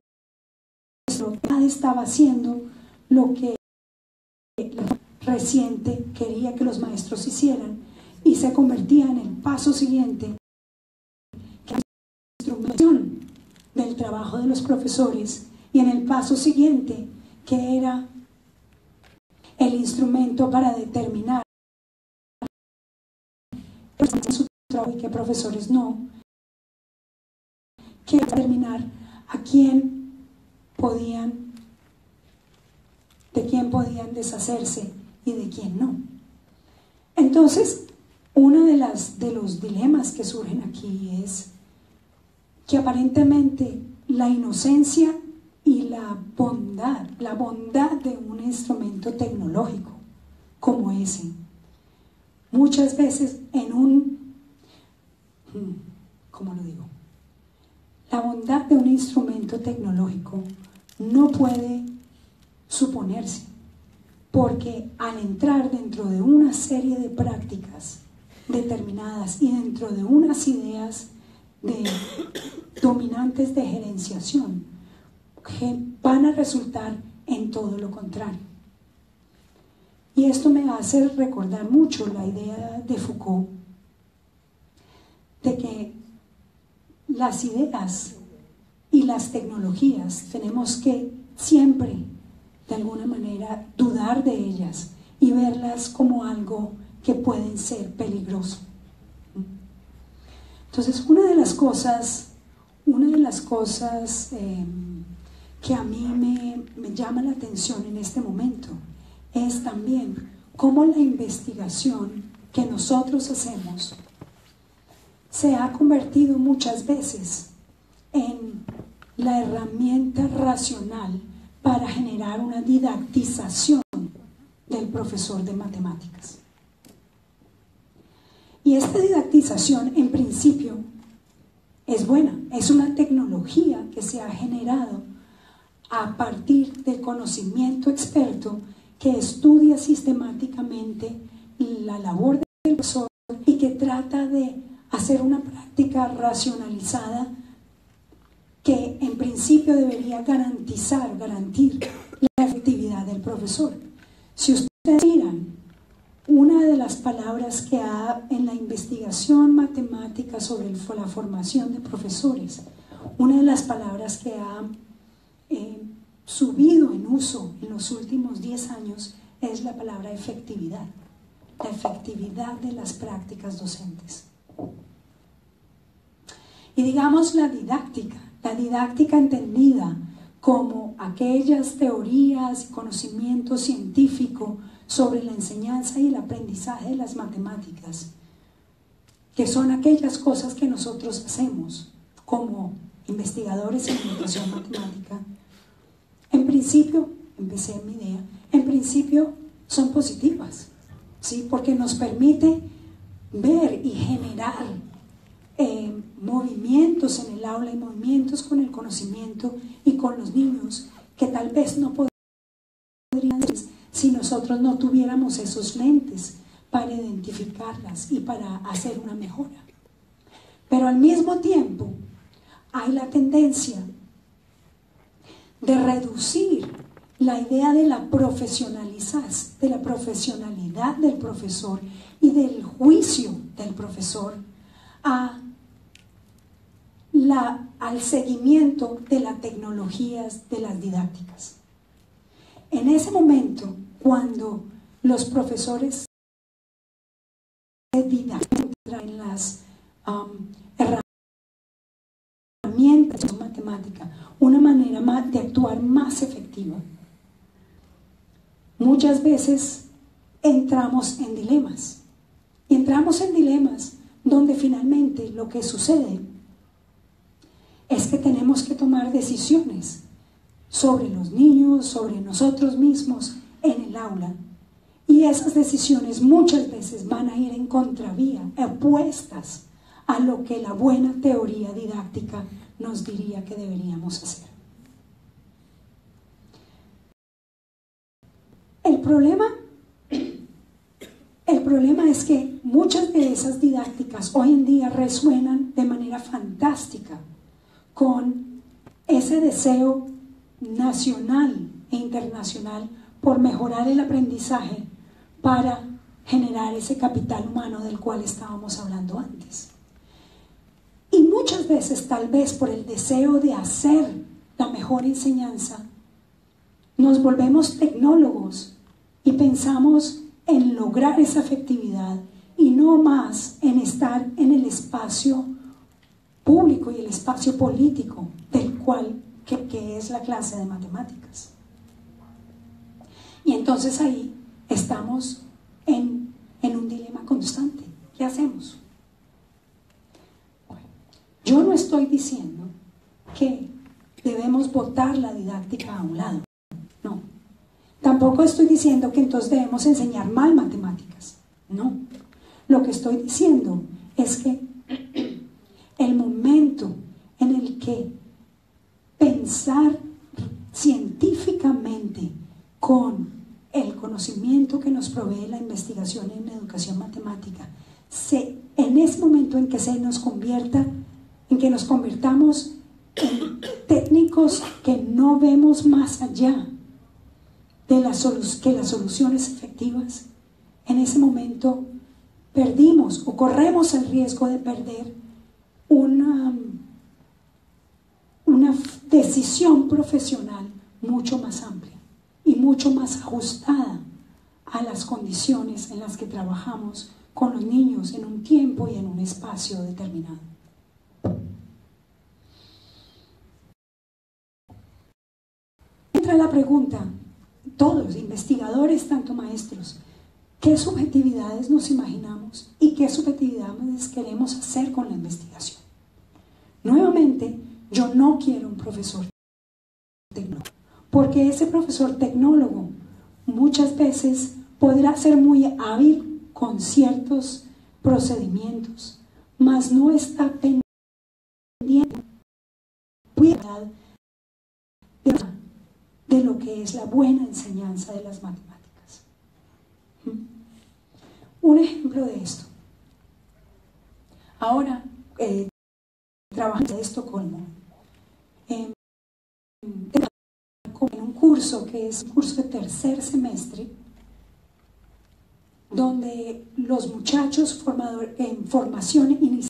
estaba haciendo lo que la reciente quería que los maestros hicieran, y se convertía en el paso siguiente, que es la instrumentación del trabajo de los profesores, y en el paso siguiente, que era el instrumento para determinar su trabajo y qué profesores no, que determinar a quién de quién podían deshacerse y de quién no. Entonces, uno de los dilemas que surgen aquí es que aparentemente la inocencia y la bondad de un instrumento tecnológico como ese, muchas veces ¿cómo lo digo? La bondad de un instrumento tecnológico no puede suponerse, porque al entrar dentro de una serie de prácticas determinadas y dentro de unas ideas dominantes de gerenciación, que van a resultar en todo lo contrario. Y esto me hace recordar mucho la idea de Foucault, de que las ideas y las tecnologías tenemos que siempre, de alguna manera, dudar de ellas y verlas como algo que pueden ser peligroso. Entonces, una de las cosas que a mí me llama la atención en este momento es también cómo la investigación que nosotros hacemos se ha convertido muchas veces en la herramienta racional para generar una didactización del profesor de matemáticas. Y esta didactización, en principio, es buena, es una tecnología que se ha generado a partir del conocimiento experto que estudia sistemáticamente la labor del profesor y que trata de hacer una práctica racionalizada que en principio debería garantir la efectividad del profesor. Si ustedes miran una de las palabras que ha en la investigación matemática sobre la formación de profesores, una de las palabras que ha subido en uso en los últimos 10 años es la palabra efectividad, la efectividad de las prácticas docentes. Y digamos la didáctica entendida como aquellas teorías y conocimiento científico sobre la enseñanza y el aprendizaje de las matemáticas, que son aquellas cosas que nosotros hacemos como investigadores en educación matemática. En principio, empecé mi idea, en principio son positivas, ¿sí? Porque nos permite ver y generar movimientos en el aula y movimientos con el conocimiento y con los niños que tal vez no podrían si nosotros no tuviéramos esos lentes para identificarlas y para hacer una mejora. Pero al mismo tiempo hay la tendencia de reducir la idea de la profesionalidad del profesor y del juicio del profesor al seguimiento de las tecnologías de las didácticas. En ese momento, cuando los profesores entran en las herramientas de matemática, una manera de actuar más efectiva, muchas veces entramos en dilemas. Y entramos en dilemas donde finalmente lo que sucede es que tenemos que tomar decisiones sobre los niños, sobre nosotros mismos en el aula. Y esas decisiones muchas veces van a ir en contravía, opuestas a lo que la buena teoría didáctica nos diría que deberíamos hacer. El problema es que muchas de esas didácticas hoy en día resuenan de manera fantástica con ese deseo nacional e internacional por mejorar el aprendizaje para generar ese capital humano del cual estábamos hablando antes. Y muchas veces, tal vez por el deseo de hacer la mejor enseñanza, nos volvemos tecnólogos y pensamos en lograr esa efectividad y no más en estar en el espacio público y el espacio político del cual que es la clase de matemáticas. Y entonces ahí estamos en un dilema constante. ¿Qué hacemos? Bueno, yo no estoy diciendo que debemos botar la didáctica a un lado. No. Tampoco estoy diciendo que entonces debemos enseñar mal matemáticas. No. Lo que estoy diciendo es que el momento en el que pensar científicamente con el conocimiento que nos provee la investigación en educación matemática, en ese momento en que nos convertamos en técnicos que no vemos más allá de las soluciones efectivas, en ese momento perdimos o corremos el riesgo de perder una decisión profesional mucho más amplia y mucho más ajustada a las condiciones en las que trabajamos con los niños en un tiempo y en un espacio determinado. Entra la pregunta, todos, investigadores, tanto maestros, ¿qué subjetividades nos imaginamos y qué subjetividades queremos hacer con la investigación? Nuevamente, yo no quiero un profesor tecnólogo, porque ese profesor tecnólogo muchas veces podrá ser muy hábil con ciertos procedimientos, mas no está pendiente de lo que es la buena enseñanza de las matemáticas. Un ejemplo de esto. Ahora, trabajamos en Estocolmo en un curso que es un curso de tercer semestre, donde los muchachos en formación inicial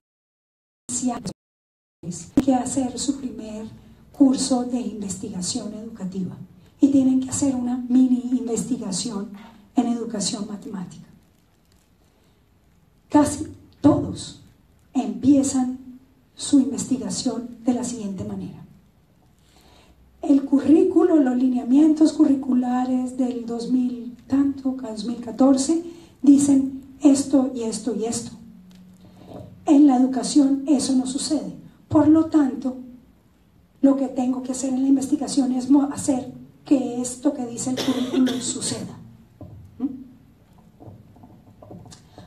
tienen que hacer su primer curso de investigación educativa y tienen que hacer una mini investigación en educación matemática. Casi todos empiezan su investigación de la siguiente manera. El currículo, los lineamientos curriculares del 2014 dicen esto y esto y esto. En la educación eso no sucede. Por lo tanto, lo que tengo que hacer en la investigación es hacer que esto que dice el currículo suceda.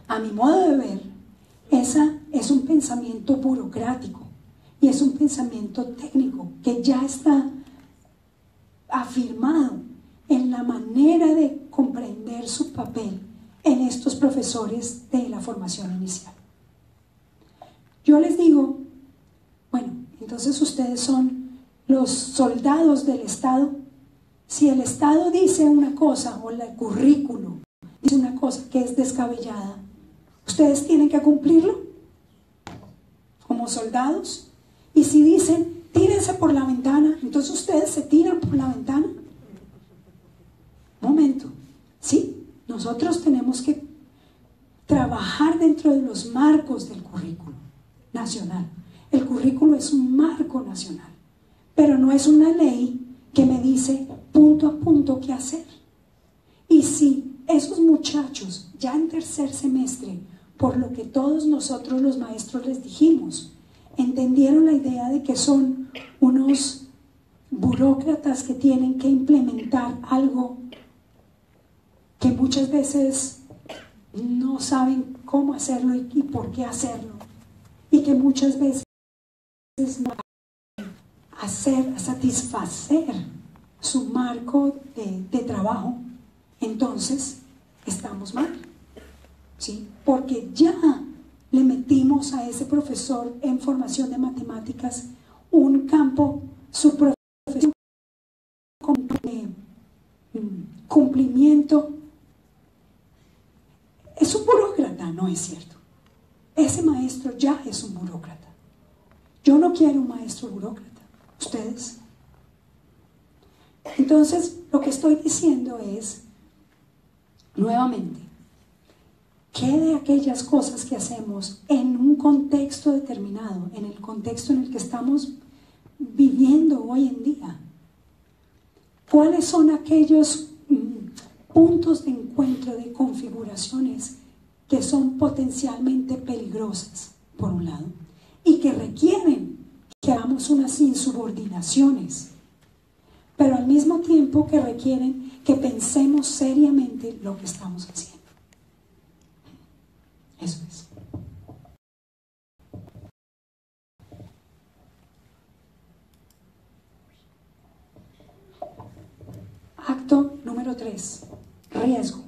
A mi modo de ver, ese es un pensamiento burocrático y es un pensamiento técnico que ya está afirmado en la manera de comprender su papel en estos profesores de la formación inicial. Yo les digo, bueno, entonces ustedes son los soldados del Estado. Si el Estado dice una cosa o el currículo dice una cosa que es descabellada, ustedes tienen que cumplirlo como soldados. Y si dicen, tírense por la ventana, entonces ustedes se tiran por la ventana. Momento, sí, nosotros tenemos que trabajar dentro de los marcos del currículo nacional. El currículo es un marco nacional, pero no es una ley que me dice punto a punto qué hacer. Y si esos muchachos ya en tercer semestre, por lo que todos nosotros los maestros les dijimos, entendieron la idea de que son unos burócratas que tienen que implementar algo que muchas veces no saben cómo hacerlo y por qué hacerlo, y que muchas veces no a satisfacer su marco de trabajo, entonces estamos mal, ¿sí? Porque ya le metimos a ese profesor en formación de matemáticas un campo, su profesión con cumplimiento. Es un burócrata, no es cierto. Ese maestro ya es un burócrata. Yo no quiero un maestro burócrata. ¿Ustedes? Entonces, lo que estoy diciendo es, nuevamente, ¿qué de aquellas cosas que hacemos en un contexto determinado, en el contexto en el que estamos viviendo hoy en día? ¿Cuáles son aquellos puntos de encuentro, de configuraciones que son potencialmente peligrosas, por un lado, y que requieren que hagamos unas insubordinaciones, pero al mismo tiempo que requieren que pensemos seriamente lo que estamos haciendo? Eso es. Acto número 3, riesgo.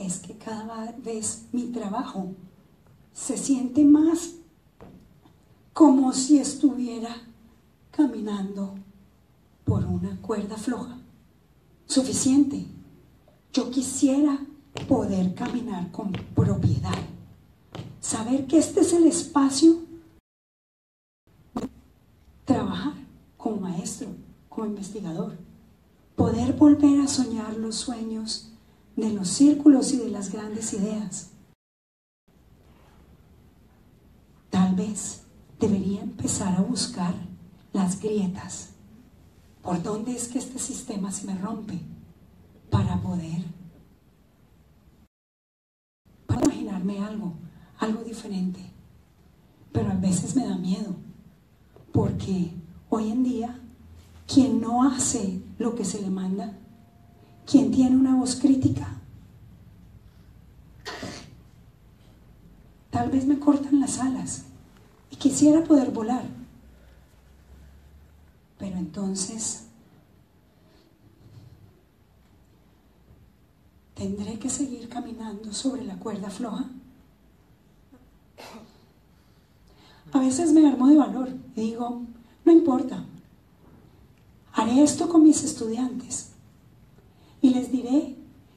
es que cada vez mi trabajo se siente más como si estuviera caminando por una cuerda floja. Suficiente. Yo quisiera poder caminar con propiedad. Saber que este es el espacio de trabajar como maestro, como investigador. Poder volver a soñar los sueños de los círculos y de las grandes ideas. Tal vez debería empezar a buscar las grietas. ¿Por dónde es que este sistema se me rompe? Para poder imaginarme algo diferente. Pero a veces me da miedo, porque hoy en día, quien no hace lo que se le manda, quien tiene una voz crítica, tal vez me cortan las alas y quisiera poder volar. Pero entonces ¿tendré que seguir caminando sobre la cuerda floja? A veces me armo de valor y digo, no importa, haré esto con mis estudiantes y les diré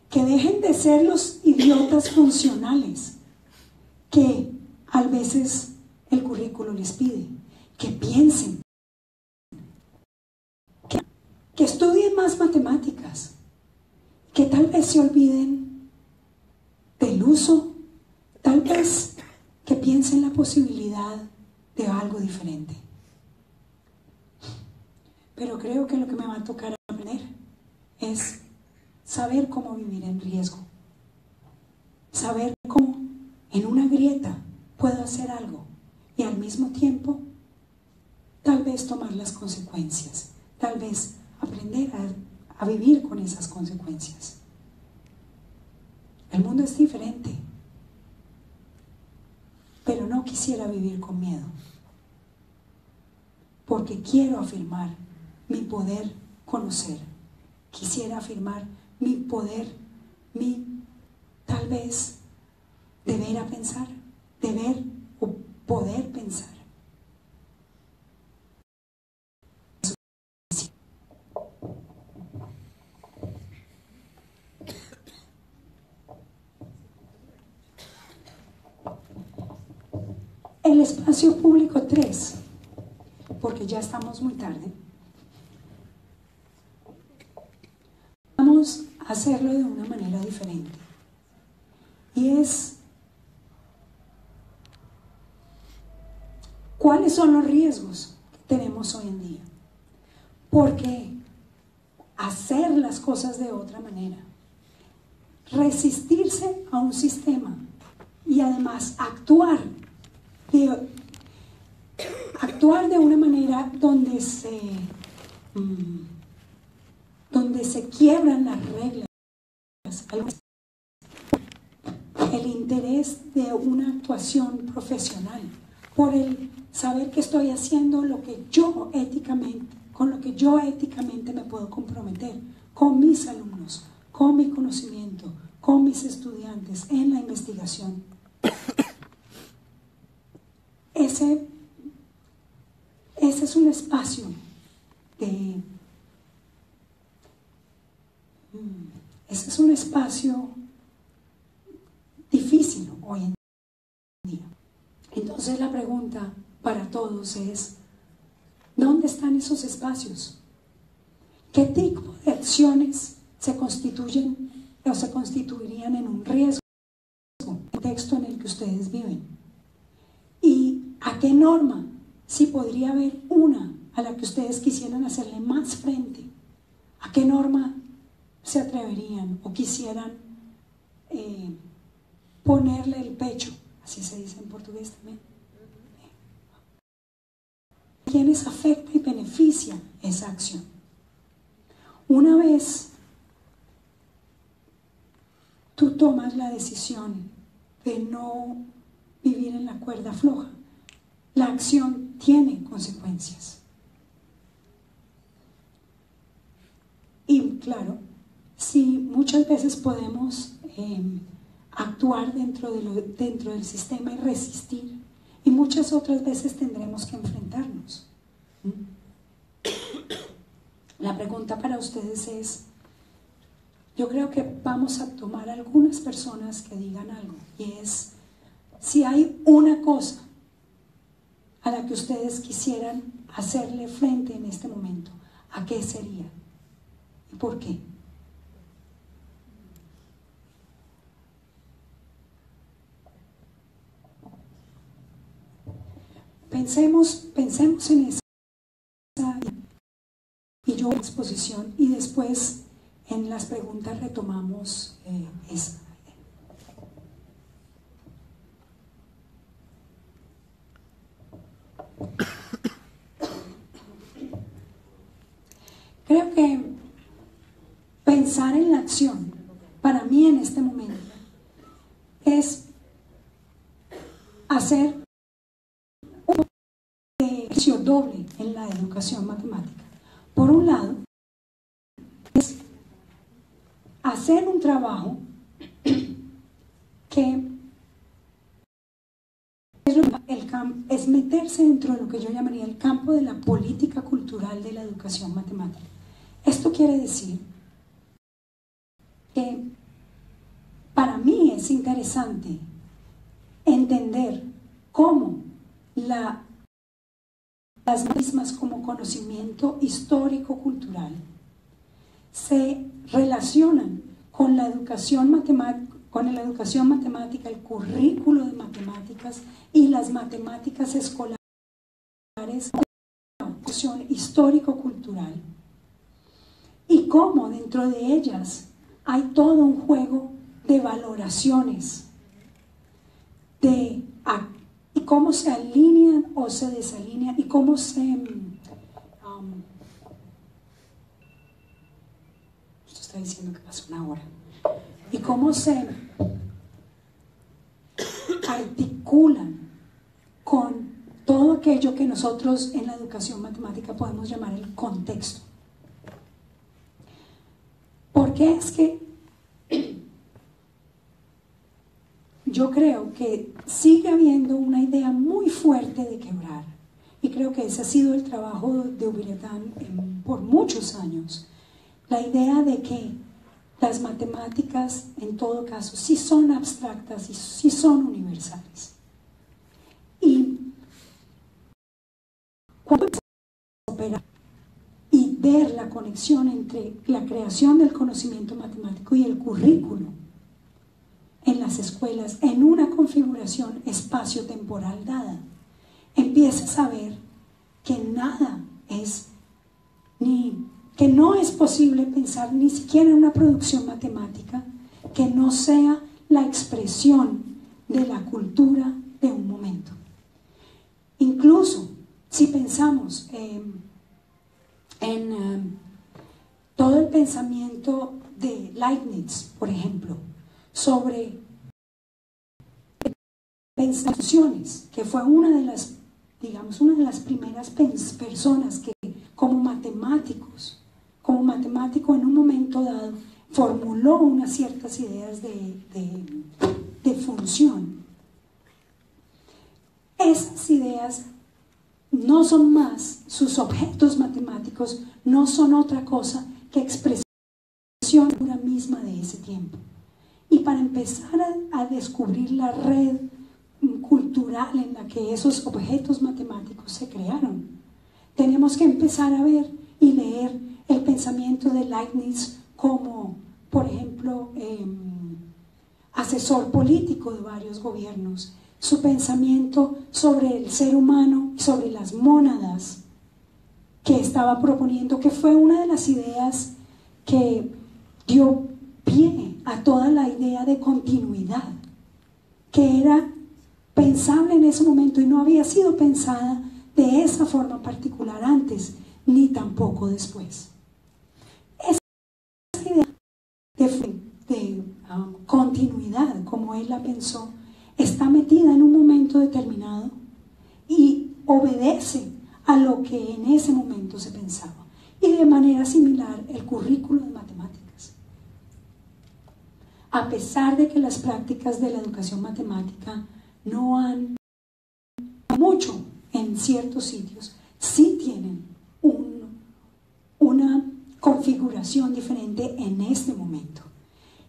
que dejen de ser los idiotas funcionales que a veces el currículo les pide, que piensen, que estudien más matemáticas, que tal vez se olviden del uso, tal vez que piensen la posibilidad de algo diferente. Pero creo que lo que me va a tocar aprender es saber cómo vivir en riesgo, saber cómo en una grieta puedo hacer algo y al mismo tiempo tal vez tomar las consecuencias, tal vez aprender a vivir con esas consecuencias. El mundo es diferente, pero no quisiera vivir con miedo, porque quiero afirmar mi poder conocer, quisiera afirmar mi poder, mi tal vez deber a pensar, deber o poder pensar. El espacio público 3, porque ya estamos muy tarde, vamos a hacerlo de una manera diferente. Y es, ¿cuáles son los riesgos que tenemos hoy en día? Porque hacer las cosas de otra manera, resistirse a un sistema y además actuar de una manera donde se quiebran las reglas, el interés de una actuación profesional, por el saber que estoy haciendo lo que yo éticamente, con lo que yo éticamente me puedo comprometer con mis alumnos, con mi conocimiento, con mis estudiantes en la investigación. Ese es un espacio difícil hoy en día. Entonces la pregunta para todos es, ¿dónde están esos espacios? ¿Qué tipo de acciones se constituyen o se constituirían en un riesgo en el contexto en el que ustedes viven? ¿Y a qué norma? Si podría haber una a la que ustedes quisieran hacerle más frente, ¿a qué norma se atreverían o quisieran ponerle el pecho? Así se dice en portugués también. ¿Quiénes afecta y beneficia esa acción? Una vez tú tomas la decisión de no vivir en la cuerda floja, la acción tiene consecuencias. Y claro, si muchas veces podemos actuar dentro del sistema y resistir. Y muchas otras veces tendremos que enfrentarnos. La pregunta para ustedes es, yo creo que vamos a tomar algunas personas que digan algo, y es, si hay una cosa a la que ustedes quisieran hacerle frente en este momento, ¿a qué sería? ¿Y por qué? Pensemos en esa y yo exposición, y después en las preguntas retomamos esa. Creo que pensar en la acción, para mí en este momento, es hacer un ejercicio doble en la educación matemática. Por un lado, es hacer un trabajo que es meterse dentro de lo que yo llamaría el campo de la política cultural de la educación matemática. Esto quiere decir que para mí es interesante entender cómo las mismas como conocimiento histórico-cultural se relacionan con la educación matemática, el currículo de matemáticas y las matemáticas escolares, la educación histórico-cultural, y cómo dentro de ellas hay todo un juego de valoraciones, y cómo se alinean o se desalinean, y cómo se esto está diciendo que pasó una hora, y cómo se articulan con todo aquello que nosotros en la educación matemática podemos llamar el contexto. Porque es que yo creo que sigue habiendo una idea muy fuerte de quebrar, y creo que ese ha sido el trabajo de Ubiretán por muchos años, la idea de que las matemáticas en todo caso sí son abstractas y sí son universales. Y cuando operar y ver la conexión entre la creación del conocimiento matemático y el currículo en las escuelas, en una configuración espacio-temporal dada, empiezas a ver que nada es, que no es posible pensar ni siquiera en una producción matemática que no sea la expresión de la cultura de un momento. Incluso si pensamos en todo el pensamiento de Leibniz, por ejemplo, sobre pensaciones, que fue una de las primeras personas que como matemático en un momento dado formuló unas ciertas ideas de función. Esas ideas no son más, sus objetos matemáticos no son otra cosa que expresión misma de ese tiempo. Y para empezar a descubrir la red cultural en la que esos objetos matemáticos se crearon, tenemos que empezar a ver y leer el pensamiento de Leibniz como, por ejemplo, asesor político de varios gobiernos, su pensamiento sobre el ser humano, sobre las mónadas que estaba proponiendo, que fue una de las ideas que dio pie a toda la idea de continuidad, que era pensable en ese momento y no había sido pensada de esa forma particular antes, ni tampoco después. Esa idea de continuidad, como él la pensó, está metida en un momento determinado y obedece a lo que en ese momento se pensaba. Y de manera similar el currículo de matemáticas. a pesar de que las prácticas de la educación matemática no han mucho en ciertos sitios, sí tienen una configuración diferente en este momento.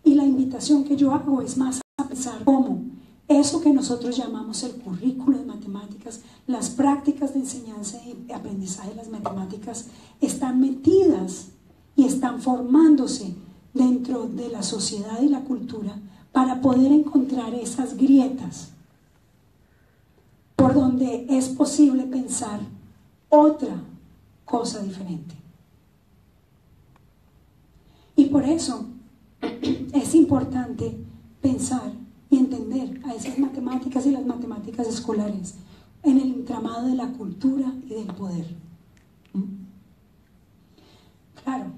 Y la invitación que yo hago es más a pensar cómo eso que nosotros llamamos el currículo de matemáticas, las prácticas de enseñanza y aprendizaje de las matemáticas están metidas y están formándose dentro de la sociedad y la cultura para poder encontrar esas grietas por donde es posible pensar otra cosa diferente. Y por eso es importante pensar y entender a esas matemáticas y las matemáticas escolares en el entramado de la cultura y del poder. Claro,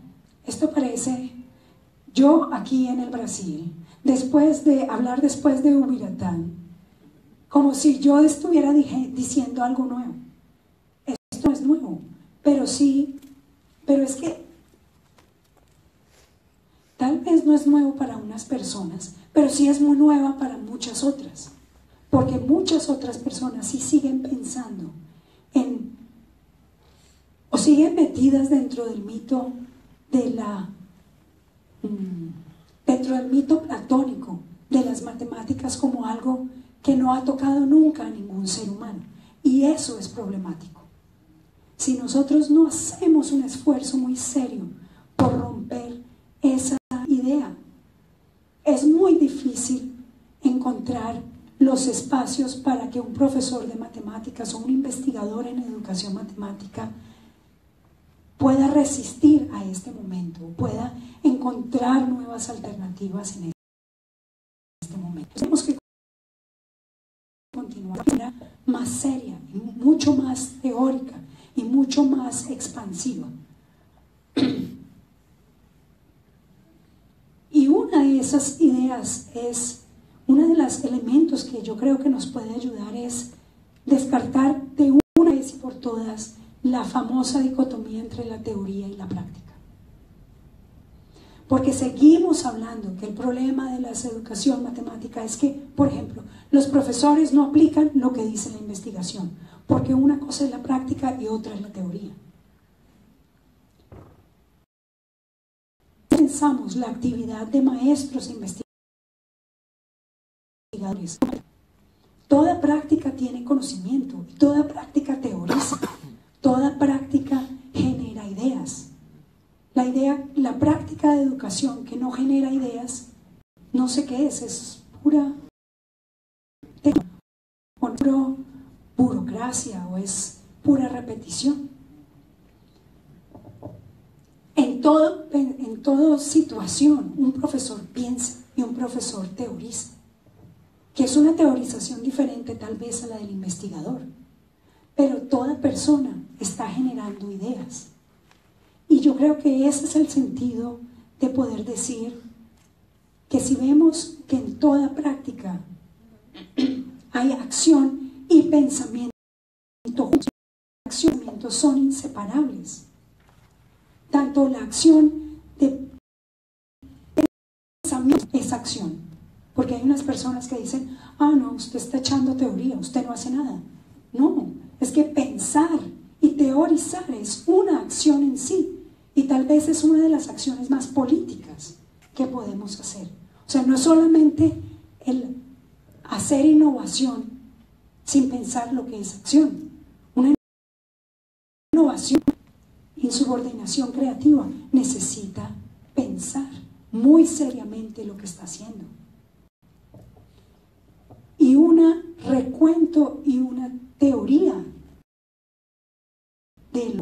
esto parece, yo aquí en el Brasil, después de Ubiratán, como si yo estuviera diciendo algo nuevo. Esto no es nuevo, pero es que tal vez no es nuevo para unas personas, pero sí es muy nueva para muchas otras, porque muchas otras personas sí siguen pensando o siguen metidas dentro del mito dentro del mito platónico de las matemáticas como algo que no ha tocado nunca a ningún ser humano, y eso es problemático. Si nosotros no hacemos un esfuerzo muy serio por romper esa idea, es muy difícil encontrar los espacios para que un profesor de matemáticas o un investigador en educación matemática pueda resistir a este momento, pueda encontrar nuevas alternativas en este momento. Tenemos que continuar de manera más seria, mucho más teórica y mucho más expansiva. Y una de esas ideas uno de los elementos que yo creo que nos puede ayudar es descartar de una vez y por todas la famosa dicotomía entre la teoría y la práctica. Porque seguimos hablando que el problema de la educación matemática es que, por ejemplo, los profesores no aplican lo que dice la investigación, porque una cosa es la práctica y otra es la teoría. Pensamos la actividad de maestros e investigadores. Toda práctica tiene conocimiento, toda práctica teoriza, toda práctica genera ideas. La práctica de educación que no genera ideas, no sé qué es pura burocracia o es pura repetición. En toda situación, un profesor piensa y un profesor teoriza, que es una teorización diferente tal vez a la del investigador, pero toda persona está generando ideas. Y yo creo que ese es el sentido de poder decir que si vemos que en toda práctica hay acción y pensamiento, accionamientos son inseparables. Tanto la acción de pensamiento es acción, porque hay unas personas que dicen, no, usted está echando teoría, usted no hace nada. No, es que pensar y teorizar es una acción en sí, y tal vez es una de las acciones más políticas que podemos hacer. O sea, no es solamente el hacer innovación sin pensar lo que es acción. Una innovación, insubordinación creativa, necesita pensar muy seriamente lo que está haciendo. Y un recuento y una teoría de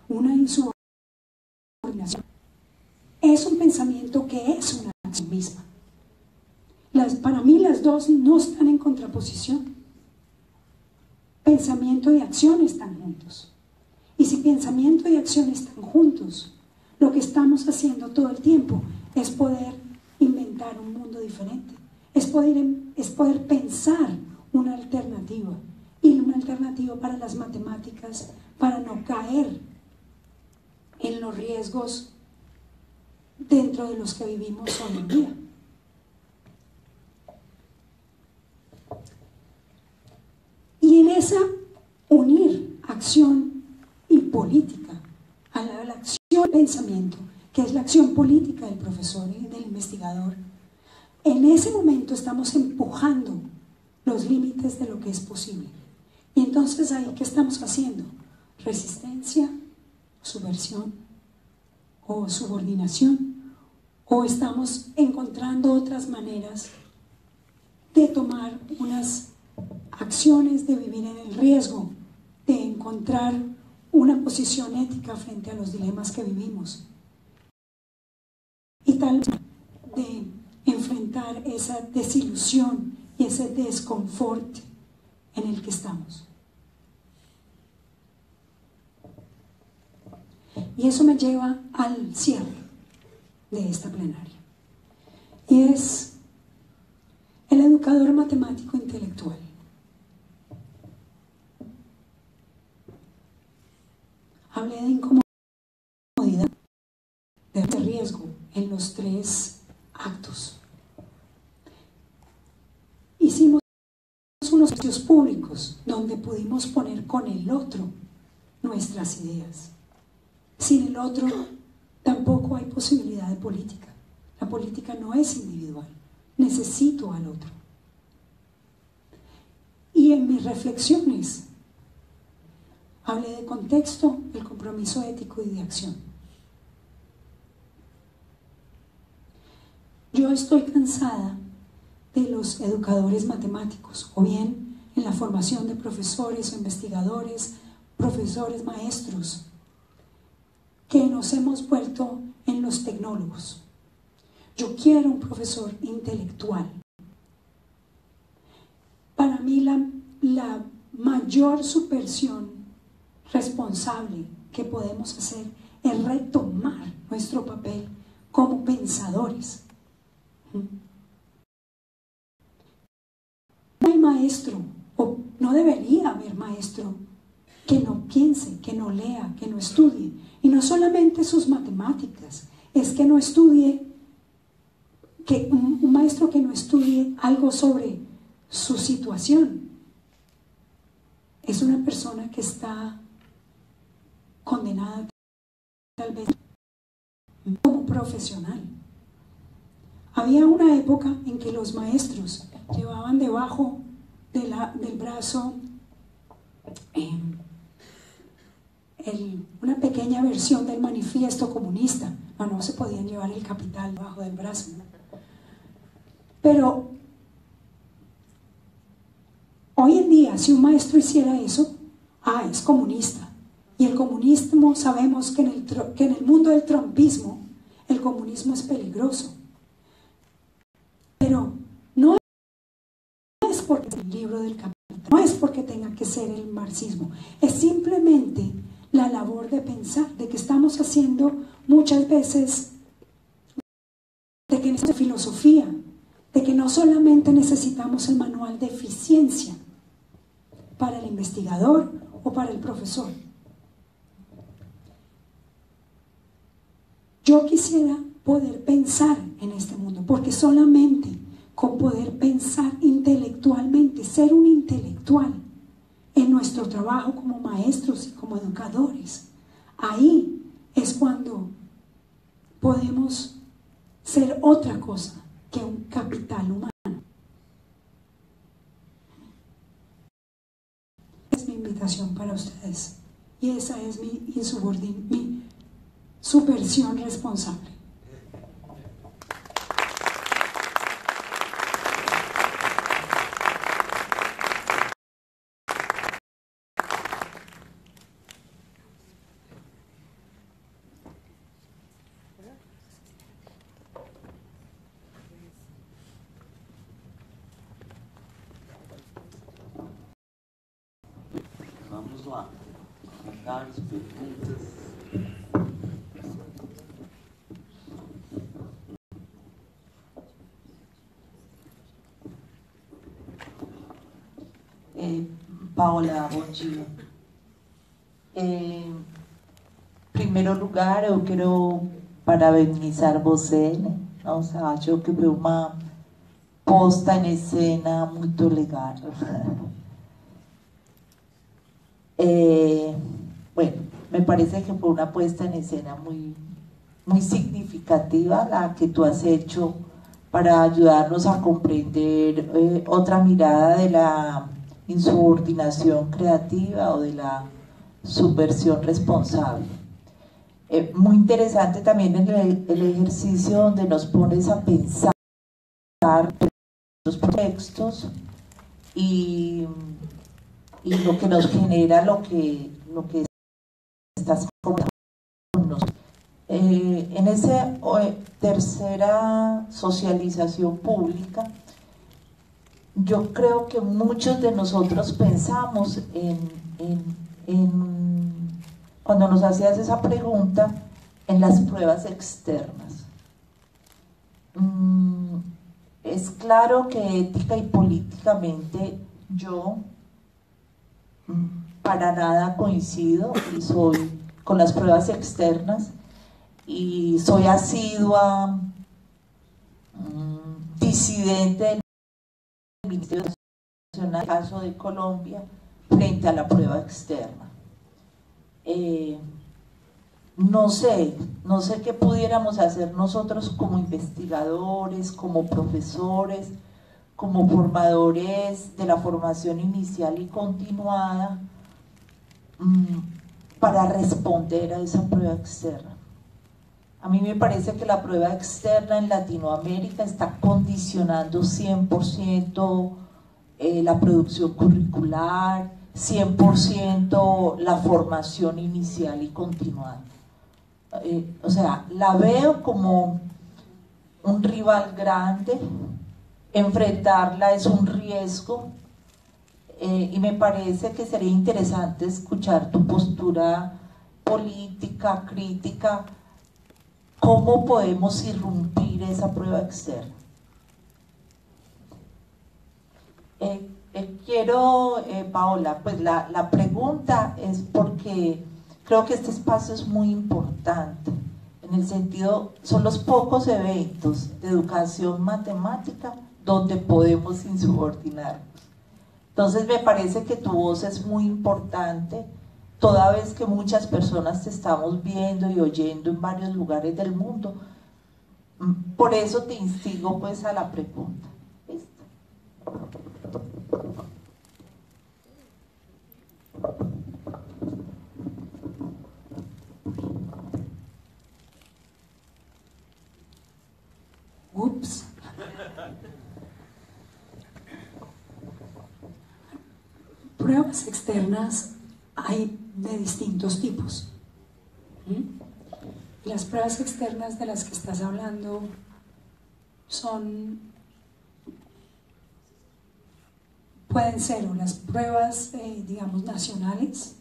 una insubordinación es un pensamiento que es una acción misma. Para mí las dos no están en contraposición. Pensamiento y acción están juntos. Y si pensamiento y acción están juntos, lo que estamos haciendo todo el tiempo es poder inventar un mundo diferente. Es poder pensar una alternativa. Y una alternativa para las matemáticas, para no caer en los riesgos dentro de los que vivimos hoy en día. empieza a unir acción y política a la acción pensamiento, que es la acción política del profesor y del investigador. En ese momento estamos empujando los límites de lo que es posible. Y entonces ahí, ¿qué estamos haciendo? Resistencia, subversión o subordinación, o estamos encontrando otras maneras de tomar unas acciones, de vivir en el riesgo, de encontrar una posición ética frente a los dilemas que vivimos y tal vez de enfrentar esa desilusión y ese desconfort en el que estamos. Y eso me lleva al cierre de esta plenaria, y es el educador matemático intelectual. Hablé de incomodidad, de riesgo en los 3 actos. Hicimos unos espacios públicos donde pudimos poner con el otro nuestras ideas. Sin el otro tampoco hay posibilidad de política. La política no es individual. Necesito al otro. Y en mis reflexiones hablé de contexto, el compromiso ético y de acción. Yo estoy cansada de los educadores matemáticos, o bien en la formación de profesores o investigadores, profesores maestros, que nos hemos vuelto en los tecnólogos. Yo quiero un profesor intelectual. Para mí la mayor subversión responsable que podemos hacer es retomar nuestro papel como pensadores. No hay maestro, o no debería haber maestro, que no piense, que no lea, que no estudie. Y no solamente sus matemáticas, es que no estudie, que un maestro que no estudie algo sobre su situación es una persona que está condenada tal vez como profesional. Había una época en que los maestros llevaban debajo del brazo una pequeña versión del manifiesto comunista. No se podían llevar el Capital debajo del brazo, ¿no? Pero hoy en día, si un maestro hiciera eso, es comunista. Y el comunismo, sabemos que en el mundo del trumpismo, el comunismo es peligroso. Pero no es porque el libro del Capital, no es porque tenga que ser el marxismo, es simplemente la labor de pensar, de que estamos haciendo muchas veces, de que necesitamos filosofía, de que no solamente necesitamos el manual de eficiencia para el investigador o para el profesor. Yo quisiera poder pensar en este mundo, porque solamente con poder pensar intelectualmente, ser un intelectual en nuestro trabajo como maestros y como educadores, ahí es cuando podemos ser otra cosa que un capital humano. Es mi invitación para ustedes, y esa es mi subversión responsable. Vamos lá. Comentários, perguntas. Paola, bom dia. Em primeiro lugar, eu quero parabenizar você, né? Nossa, acho que foi uma posta em cena muito legal. Bueno, me parece que fue una puesta en escena muy significativa la que tú has hecho para ayudarnos a comprender otra mirada de la insubordinación creativa o de la subversión responsable. Muy interesante también el ejercicio donde nos pones a pensar los textos y lo que nos genera lo que estás comentando con nosotros. En esa tercera socialización pública, yo creo que muchos de nosotros pensamos cuando nos hacías esa pregunta, en las pruebas externas. Es claro que ética y políticamente yo para nada coincido y soy con las pruebas externas y soy asidua disidente del Ministerio Nacional, en el caso de Colombia, frente a la prueba externa. No sé qué pudiéramos hacer nosotros como investigadores, como profesores, como formadores de la formación inicial y continuada para responder a esa prueba externa. A mí me parece que la prueba externa en Latinoamérica está condicionando 100% la producción curricular, 100% la formación inicial y continuada. O sea, la veo como un rival grande, enfrentarla es un riesgo, y me parece que sería interesante escuchar tu postura política, crítica, cómo podemos irrumpir esa prueba externa. Quiero, Paola, pues la pregunta es porque creo que este espacio es muy importante, en el sentido, son los pocos eventos de educación matemática donde podemos insubordinarnos. Entonces me parece que tu voz es muy importante, toda vez que muchas personas te estamos viendo y oyendo en varios lugares del mundo. Por eso te instigo pues a la pregunta. ¿Listo? Ups. Pruebas externas hay de distintos tipos. Las pruebas externas de las que estás hablando pueden ser las pruebas, digamos, nacionales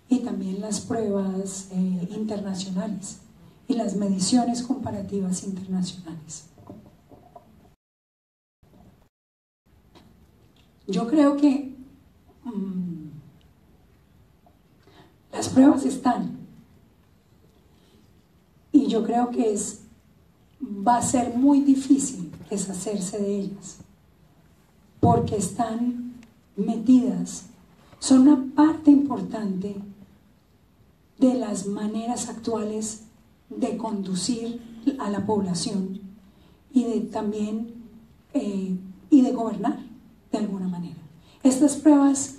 y también las pruebas internacionales y las mediciones comparativas internacionales. Yo creo que las pruebas están y yo creo que va a ser muy difícil deshacerse de ellas porque están metidas, son una parte importante de las maneras actuales de conducir a la población y de también y de gobernar de alguna manera. Estas pruebas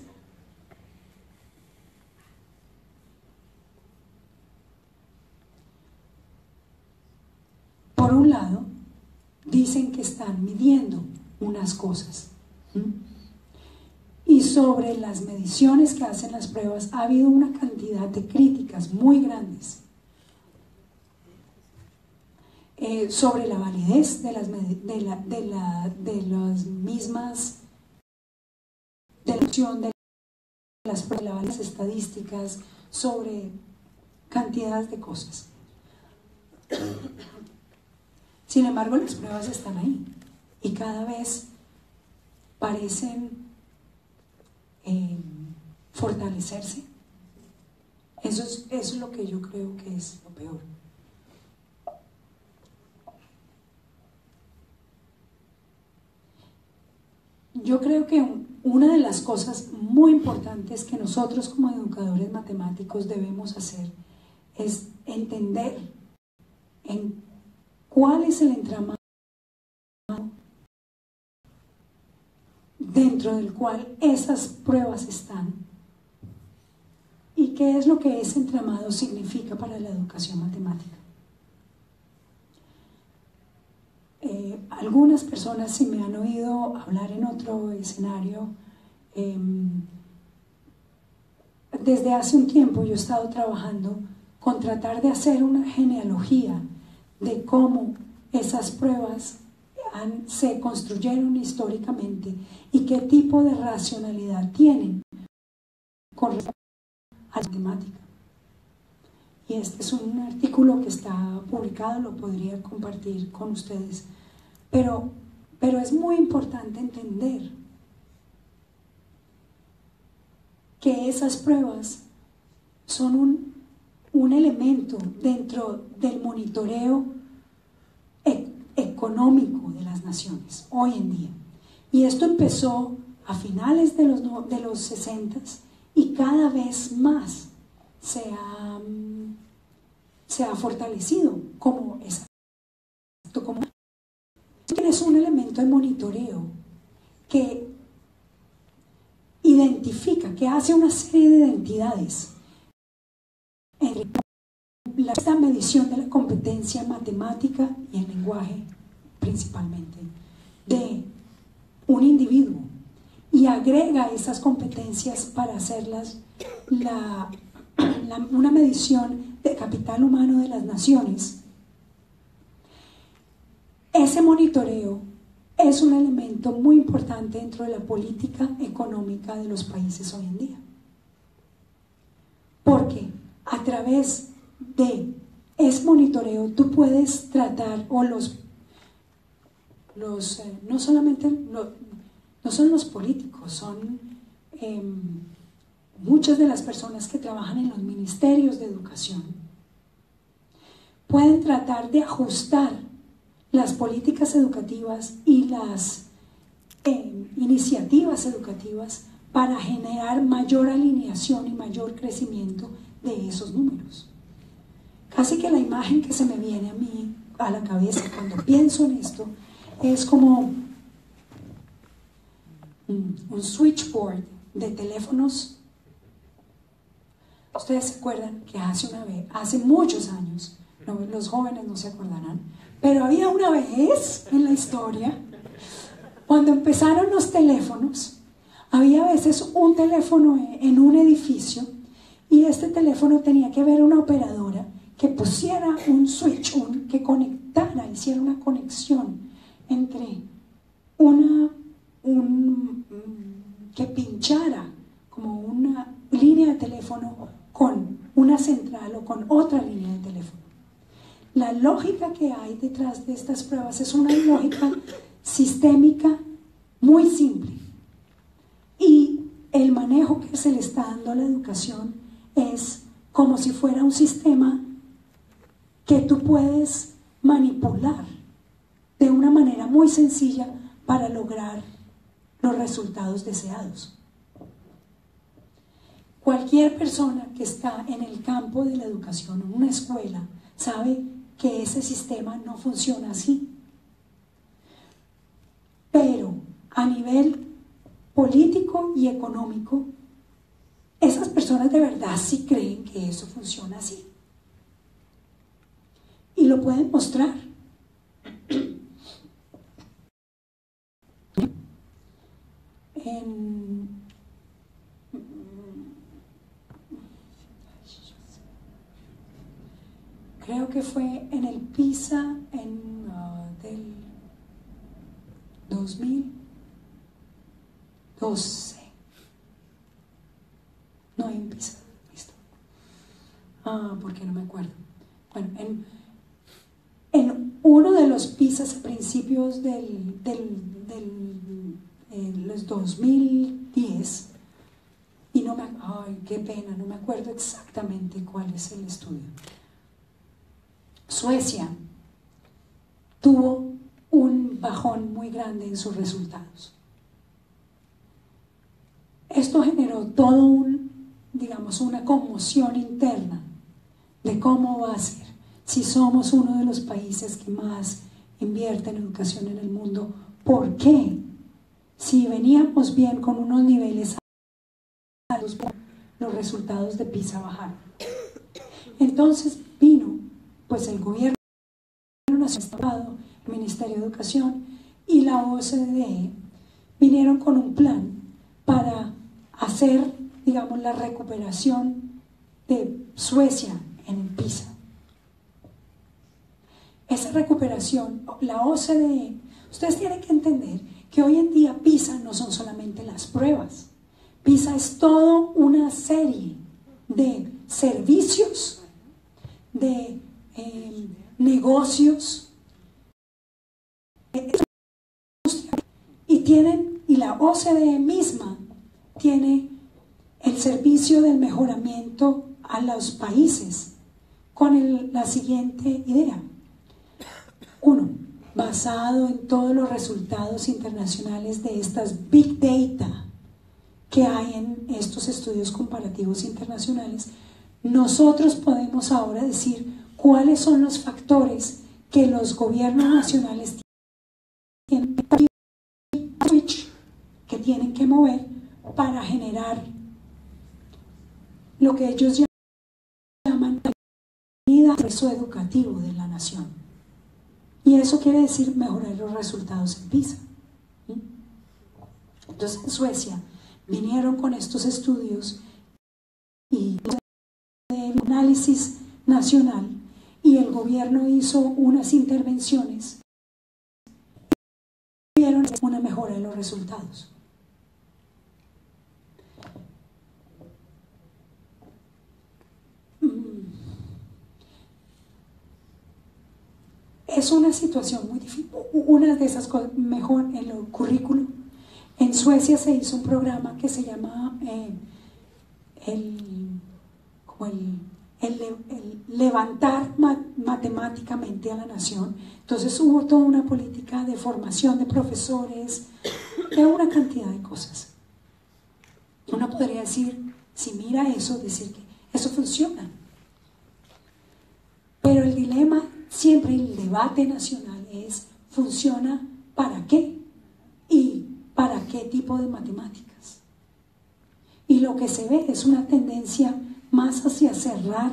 por un lado dicen que están midiendo unas cosas, y sobre las mediciones que hacen las pruebas ha habido una cantidad de críticas muy grandes sobre la validez de las mismas, de la opción de las pruebas estadísticas, sobre cantidades de cosas. Sin embargo, las pruebas están ahí y cada vez parecen fortalecerse. Eso es lo que yo creo que es lo peor. Yo creo que una de las cosas muy importantes que nosotros como educadores matemáticos debemos hacer es entender en cuál es el entramado dentro del cual esas pruebas están y qué es lo que ese entramado significa para la educación matemática. Algunas personas, si me han oído hablar en otro escenario, desde hace un tiempo yo he estado trabajando con tratar de hacer una genealogía de cómo esas pruebas se construyeron históricamente y qué tipo de racionalidad tienen con respecto a la matemática. Y este es un artículo que está publicado, lo podría compartir con ustedes, pero es muy importante entender que esas pruebas son un elemento dentro del monitoreo económico de las naciones hoy en día. Y esto empezó a finales de los 60s y cada vez más se ha fortalecido como es un elemento de monitoreo que identifica, que hace una serie de identidades entre esta medición de la competencia matemática y el lenguaje principalmente de un individuo y agrega esas competencias para hacerlas una medición de capital humano de las naciones. Ese monitoreo es un elemento muy importante dentro de la política económica de los países hoy en día, porque a través de ese monitoreo tú puedes tratar, o no son los políticos, son muchas de las personas que trabajan en los ministerios de educación, pueden tratar de ajustar las políticas educativas y las iniciativas educativas para generar mayor alineación y mayor crecimiento de esos números. Casi que la imagen que se me viene a mí a la cabeza cuando pienso en esto es como un switchboard de teléfonos. Ustedes se acuerdan que hace muchos años, los jóvenes no se acordarán, pero había una vez en la historia, cuando empezaron los teléfonos, había a veces un teléfono en un edificio y este teléfono tenía que haber una operadora que pusiera un switch, que conectara, hiciera una conexión entre que pinchara como una línea de teléfono con una central o con otra línea de teléfono. La lógica que hay detrás de estas pruebas es una lógica sistémica muy simple. Y el manejo que se le está dando a la educación es como si fuera un sistema que tú puedes manipular de una manera muy sencilla para lograr los resultados deseados. Cualquier persona que está en el campo de la educación, en una escuela, sabe que ese sistema no funciona así. Pero a nivel político y económico, esas personas de verdad sí creen que eso funciona así. Y lo pueden mostrar. Creo que fue en el PISA del 2012. No hay un PISA, listo. Porque no me acuerdo. Bueno, en uno de los PISAs a principios los 2010, y qué pena, no me acuerdo exactamente cuál es el estudio. Suecia tuvo un bajón muy grande en sus resultados. esto generó todo digamos, una conmoción interna de cómo va a ser si somos uno de los países que más invierte en educación en el mundo. ¿Por qué? Si veníamos bien con unos niveles altos, los resultados de PISA bajaron. Entonces vino pues el gobierno nacional, el Ministerio de Educación y la OCDE vinieron con un plan para hacer, digamos, la recuperación de Suecia en el PISA. Esa recuperación, la OCDE, ustedes tienen que entender que hoy en día PISA no son solamente las pruebas. PISA es toda una serie de servicios, de negocios, y la OCDE misma tiene el servicio del mejoramiento a los países con la siguiente idea. Uno, basado en todos los resultados internacionales de estas big data que hay en estos estudios comparativos internacionales, nosotros podemos ahora decir cuáles son los factores que los gobiernos nacionales tienen que mover para generar lo que ellos llaman el progreso educativo de la nación. Y eso quiere decir mejorar los resultados en PISA. Entonces en Suecia vinieron con estos estudios y de análisis nacional, y el gobierno hizo unas intervenciones y vieron una mejora en los resultados. Es una situación muy difícil. Una de esas cosas, mejor en el currículo. En Suecia se hizo un programa que se llama el levantar matemáticamente a la nación. Entonces hubo toda una política de formación de profesores, de una cantidad de cosas. Uno podría decir, si mira eso, decir que eso funciona. Pero el dilema siempre, el debate nacional es, ¿funciona para qué? ¿Y para qué tipo de matemáticas? Y lo que se ve es una tendencia más hacia cerrar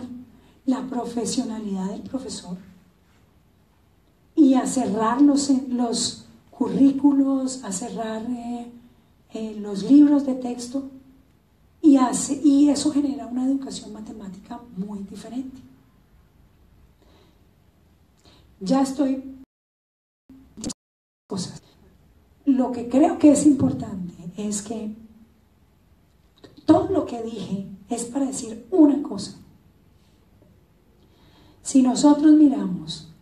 la profesionalidad del profesor y a cerrar los currículos, a cerrar los libros de texto, y eso genera una educación matemática muy diferente. Ya estoy cosas. Lo que creo que es importante es que todo lo que dije es para decir una cosa. Si nosotros miramos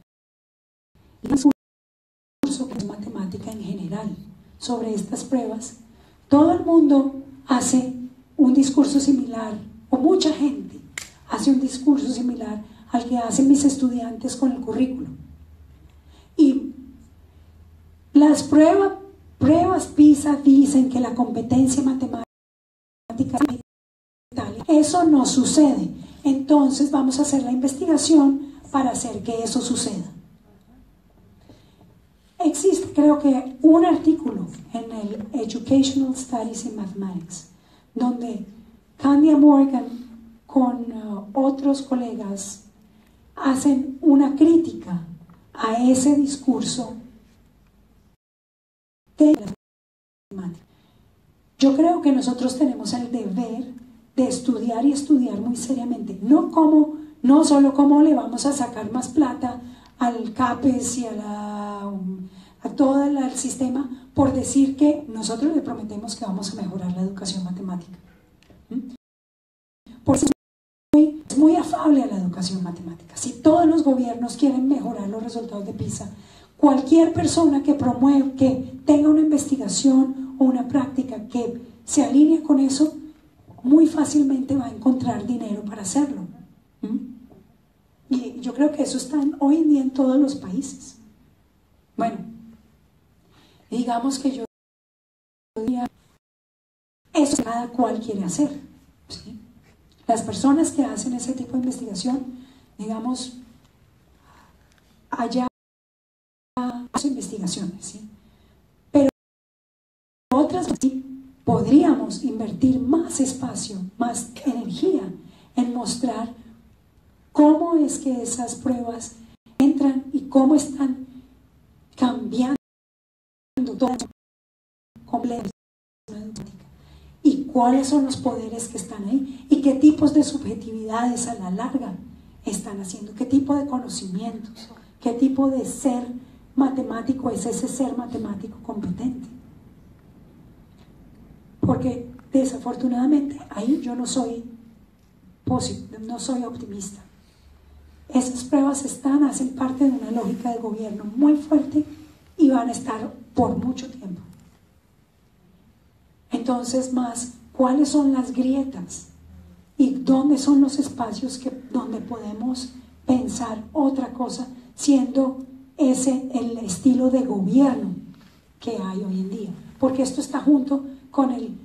el discurso que es matemática en general sobre estas pruebas, todo el mundo hace un discurso similar, o mucha gente hace un discurso similar al que hacen mis estudiantes con el currículo. Y las pruebas PISA dicen que la competencia matemática es tal. Eso no sucede. Entonces vamos a hacer la investigación para hacer que eso suceda. Existe, creo que, un artículo en el Educational Studies in Mathematics, donde Candia Morgan con otros colegas hacen una crítica a ese discurso de la matemática. Yo creo que nosotros tenemos el deber de estudiar y estudiar muy seriamente, no solo cómo le vamos a sacar más plata al CAPES y a todo el sistema por decir que nosotros le prometemos que vamos a mejorar la educación matemática. Por eso es muy afable a la educación matemática. Si todos los gobiernos quieren mejorar los resultados de PISA, cualquier persona que promueva, que tenga una investigación o una práctica que se alinee con eso, muy fácilmente va a encontrar dinero para hacerlo. Y yo creo que eso está hoy en día en todos los países. Bueno, digamos que yo eso es lo que cada cual quiere hacer, ¿sí? Las personas que hacen ese tipo de investigación, digamos, allá hacen investigaciones, ¿sí? Pero otras sí, podríamos invertir más espacio, más energía en mostrar cómo es que esas pruebas entran y cómo están cambiando toda la complejidad y cuáles son los poderes que están ahí y qué tipos de subjetividades a la larga están haciendo, qué tipo de conocimientos, qué tipo de ser matemático es ese ser matemático competente. Porque desafortunadamente ahí yo no soy optimista. Esas pruebas hacen parte de una lógica de gobierno muy fuerte y van a estar por mucho tiempo. Entonces, ¿cuáles son las grietas? ¿Y dónde son los espacios donde podemos pensar otra cosa, siendo ese el estilo de gobierno que hay hoy en día? Porque esto está junto con el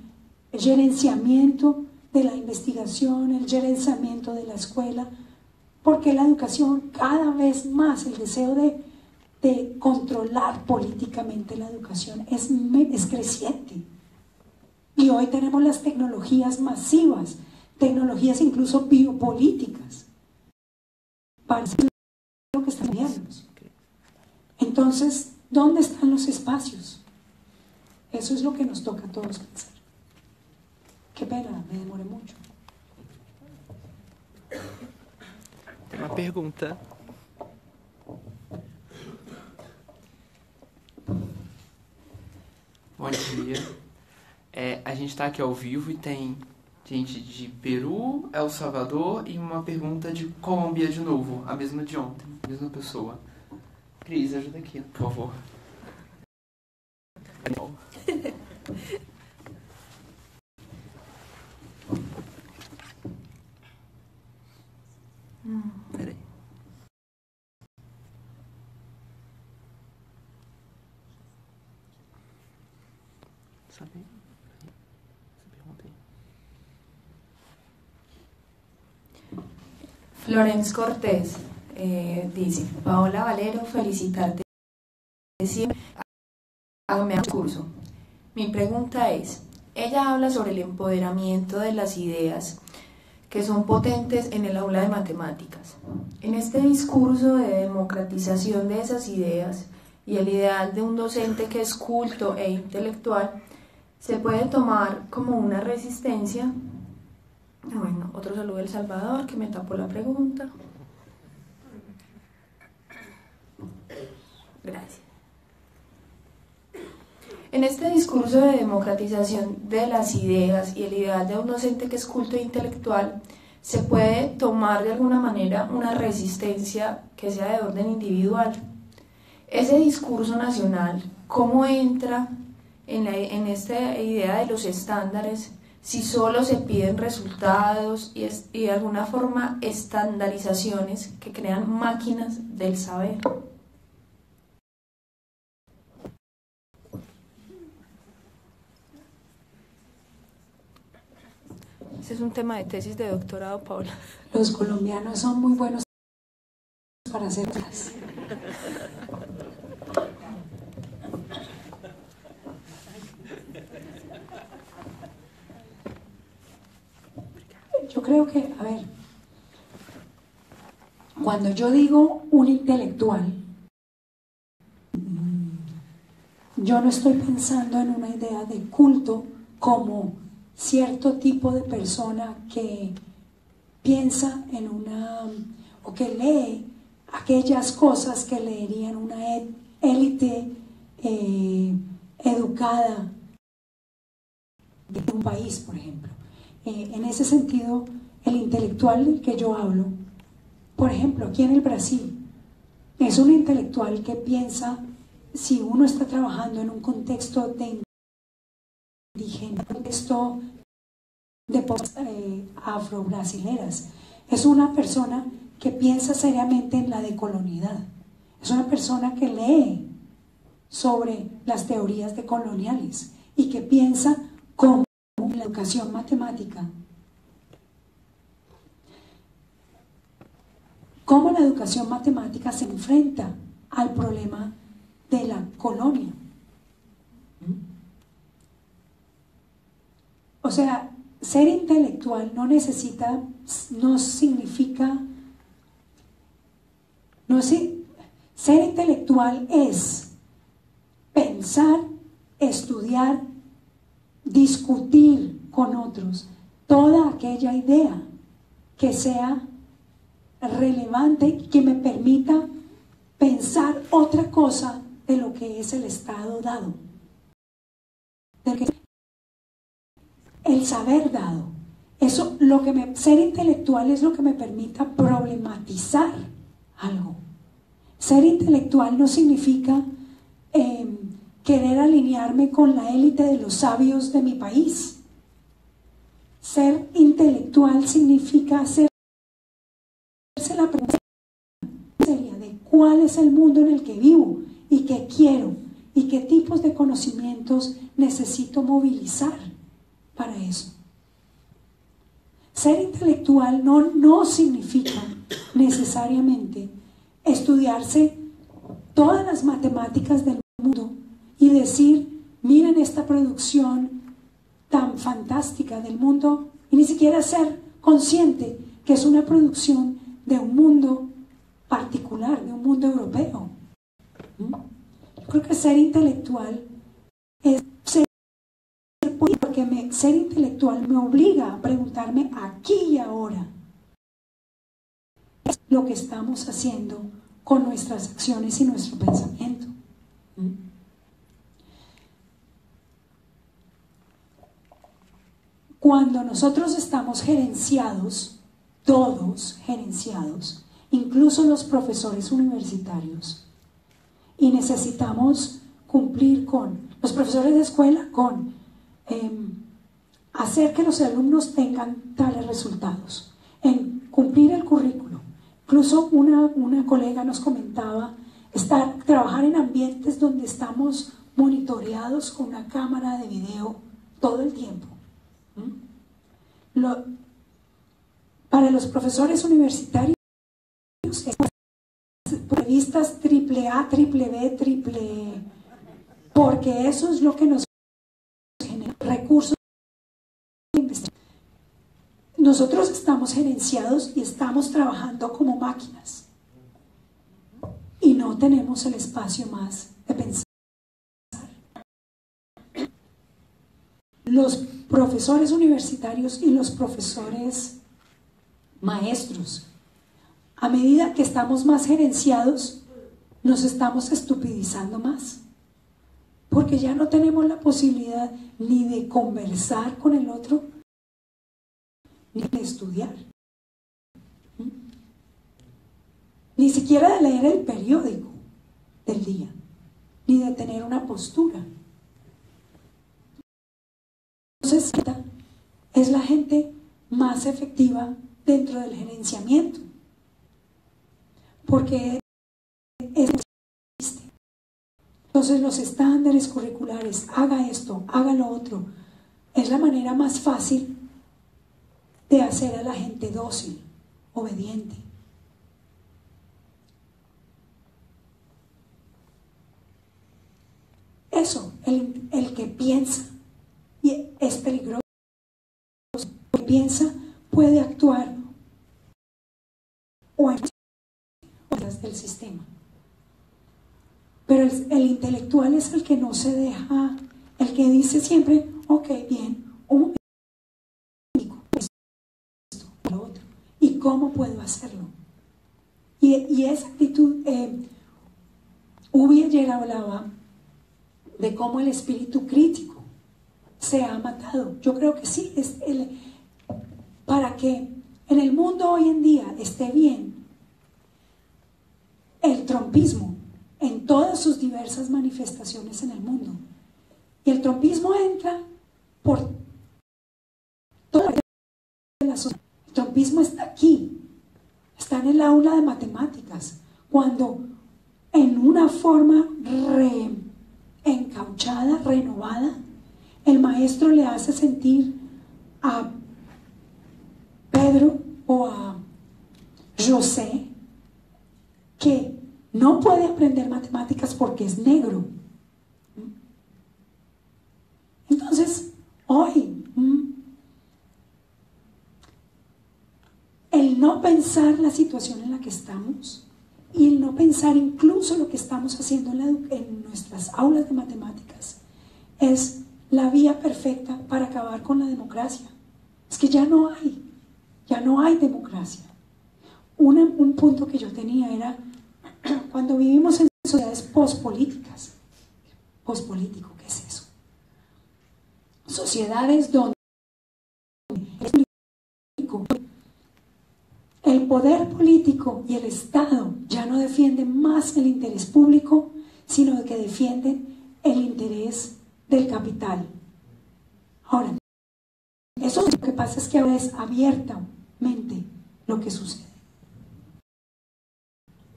gerenciamiento de la investigación, el gerenciamiento de la escuela, porque la educación cada vez más, el deseo de controlar políticamente la educación es creciente. Y hoy tenemos las tecnologías masivas, tecnologías incluso biopolíticas, para hacer lo que están viendo. Entonces, ¿dónde están los espacios? Eso es lo que nos toca a todos pensar. Qué pena, me demoré mucho. Uma pergunta. Bom dia. A gente está aqui ao vivo e tem gente de Peru, El Salvador e uma pergunta de Colômbia de novo, a mesma de ontem, a mesma pessoa. Cris, ajuda aqui, por favor. Peraí. Sabe? Essa pergunta aí. Florence Cortés dice: Paola Valero, felicitarte siempre a mi discurso. Mi pregunta es, ella habla sobre el empoderamiento de las ideas que son potentes en el aula de matemáticas. En este discurso de democratización de esas ideas y el ideal de un docente que es culto e intelectual, se puede tomar como una resistencia. Bueno, otro saludo de El Salvador, que me tapó la pregunta. Gracias. En este discurso de democratización de las ideas y el ideal de un docente que es culto e intelectual, se puede tomar de alguna manera una resistencia que sea de orden individual. Ese discurso nacional, ¿cómo entra en esta idea de los estándares si solo se piden resultados y de alguna forma estandarizaciones que crean máquinas del saber? Ese es un tema de tesis de doctorado, Paola. Los colombianos son muy buenos para hacerlas. Yo creo que, a ver, cuando yo digo un intelectual, yo no estoy pensando en una idea de culto como cierto tipo de persona que piensa en o que lee aquellas cosas que leerían una élite educada de un país, por ejemplo. En ese sentido, el intelectual del que yo hablo, por ejemplo, aquí en el Brasil, es un intelectual que piensa, si uno está trabajando en un contexto de indígena, un contexto de afro-brasileras, es una persona que piensa seriamente en la decolonialidad, es una persona que lee sobre las teorías decoloniales y que piensa cómo la educación matemática, cómo la educación matemática se enfrenta al problema de la colonia. O sea, ser intelectual no significa, ser intelectual es pensar, estudiar, discutir con otros toda aquella idea que sea relevante y que me permita pensar otra cosa de lo que es el estado dado, el saber dado. Eso, ser intelectual es lo que me permita problematizar algo. Ser intelectual no significa querer alinearme con la élite de los sabios de mi país. Ser intelectual significa hacerse la pregunta seria de cuál es el mundo en el que vivo y qué quiero y qué tipos de conocimientos necesito movilizar para eso. Ser intelectual no significa necesariamente estudiarse todas las matemáticas del mundo y decir, miren esta producción tan fantástica del mundo, y ni siquiera ser consciente que es una producción de un mundo particular, de un mundo europeo. Yo creo que ser intelectual es porque ser intelectual me obliga a preguntarme aquí y ahora lo que estamos haciendo con nuestras acciones y nuestro pensamiento. Cuando nosotros estamos gerenciados, todos gerenciados, incluso los profesores universitarios, y necesitamos cumplir con los profesores de escuela, con hacer que los alumnos tengan tales resultados, en cumplir el currículo. Incluso una colega nos comentaba trabajar en ambientes donde estamos monitoreados con una cámara de video todo el tiempo. Para los profesores universitarios, revistas AAA, BBB, porque eso es lo que nos genera recursos de investigación. Nosotros estamos gerenciados y estamos trabajando como máquinas y no tenemos el espacio más de pensar. Los profesores universitarios y los profesores maestros, a medida que estamos más gerenciados, nos estamos estupidizando más, porque ya no tenemos la posibilidad ni de conversar con el otro, ni de estudiar, ni siquiera de leer el periódico del día, ni de tener una postura. Entonces, es la gente más efectiva dentro del gerenciamiento, porque entonces los estándares curriculares, haga esto, haga lo otro, es la manera más fácil de hacer a la gente dócil, obediente. Eso, el que piensa y es peligroso, el que piensa puede actuar o en del sistema. Pero el intelectual es el que no se deja, el que dice siempre, ok, bien, un esto, lo otro, y cómo puedo hacerlo. Y esa actitud, Ubi ayer hablaba de cómo el espíritu crítico se ha matado. Yo creo que sí, para que en el mundo hoy en día esté bien, el trumpismo en todas sus diversas manifestaciones en el mundo. Y el trumpismo entra por toda la sociedad. El trumpismo está aquí, está en el aula de matemáticas, cuando en una forma encauchada, renovada, el maestro le hace sentir a Pedro o a José que no puede aprender matemáticas porque es negro. Entonces, hoy, el no pensar la situación en la que estamos y el no pensar incluso lo que estamos haciendo en nuestras aulas de matemáticas es la vía perfecta para acabar con la democracia. Es que ya no hay democracia. Un punto que yo tenía era cuando vivimos en sociedades pospolíticas. Pospolítico, ¿qué es eso? Sociedades donde el poder político y el Estado ya no defienden más el interés público, sino que defienden el interés del capital. Ahora, eso lo que pasa es que ahora es abiertamente lo que sucede.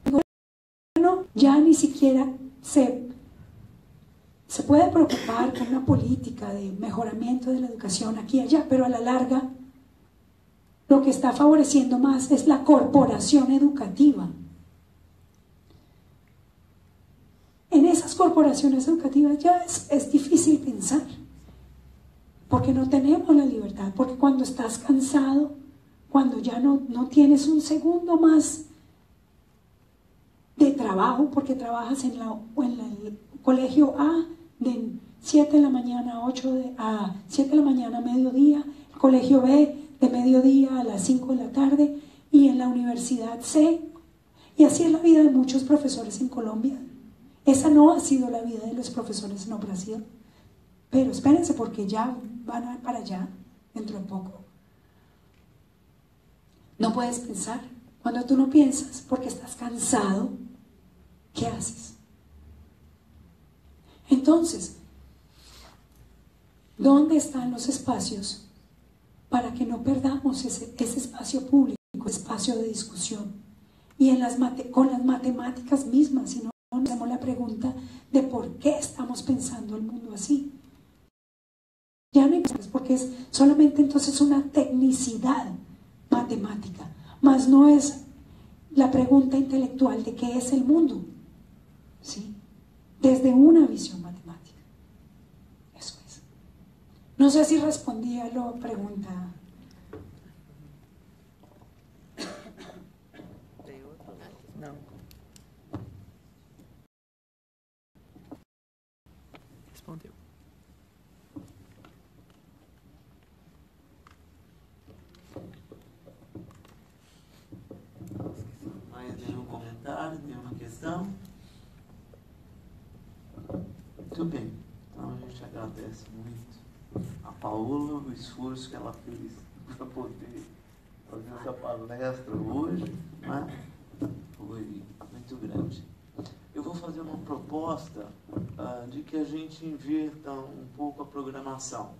El gobierno ya ni siquiera se puede preocupar con una política de mejoramiento de la educación aquí y allá, pero a la larga lo que está favoreciendo más es la corporación educativa. En esas corporaciones educativas ya es difícil pensar, porque no tenemos la libertad, porque cuando estás cansado, cuando ya no tienes un segundo más de trabajo, porque trabajas en el colegio A de 7 de la mañana a 7 de la mañana a mediodía, el colegio B de mediodía a las 5 de la tarde y en la universidad C, y así es la vida de muchos profesores en Colombia. Esa no ha sido la vida de los profesores en Brasil, pero espérense porque ya van a ir para allá dentro de poco. No puedes pensar. Cuando tú no piensas porque estás cansado, ¿qué haces? Entonces, ¿dónde están los espacios para que no perdamos ese espacio público, ese espacio de discusión? Y con las matemáticas mismas, si no nos hacemos la pregunta de por qué estamos pensando el mundo así. Ya no hay porque es solamente entonces una tecnicidad matemática, más no es la pregunta intelectual de qué es el mundo, ¿sí? Desde una visión matemática. Eso es. No sé si respondí a la pregunta. No. Respondeu. Mais nenhum comentário, nenhuma questão? Muito bem. Então a gente agradece muito a Paola, o esforço que ela fez para poder fazer essa palestra hoje, né? Foi muito grande. Eu vou fazer uma proposta de que a gente inverta um pouco a programação.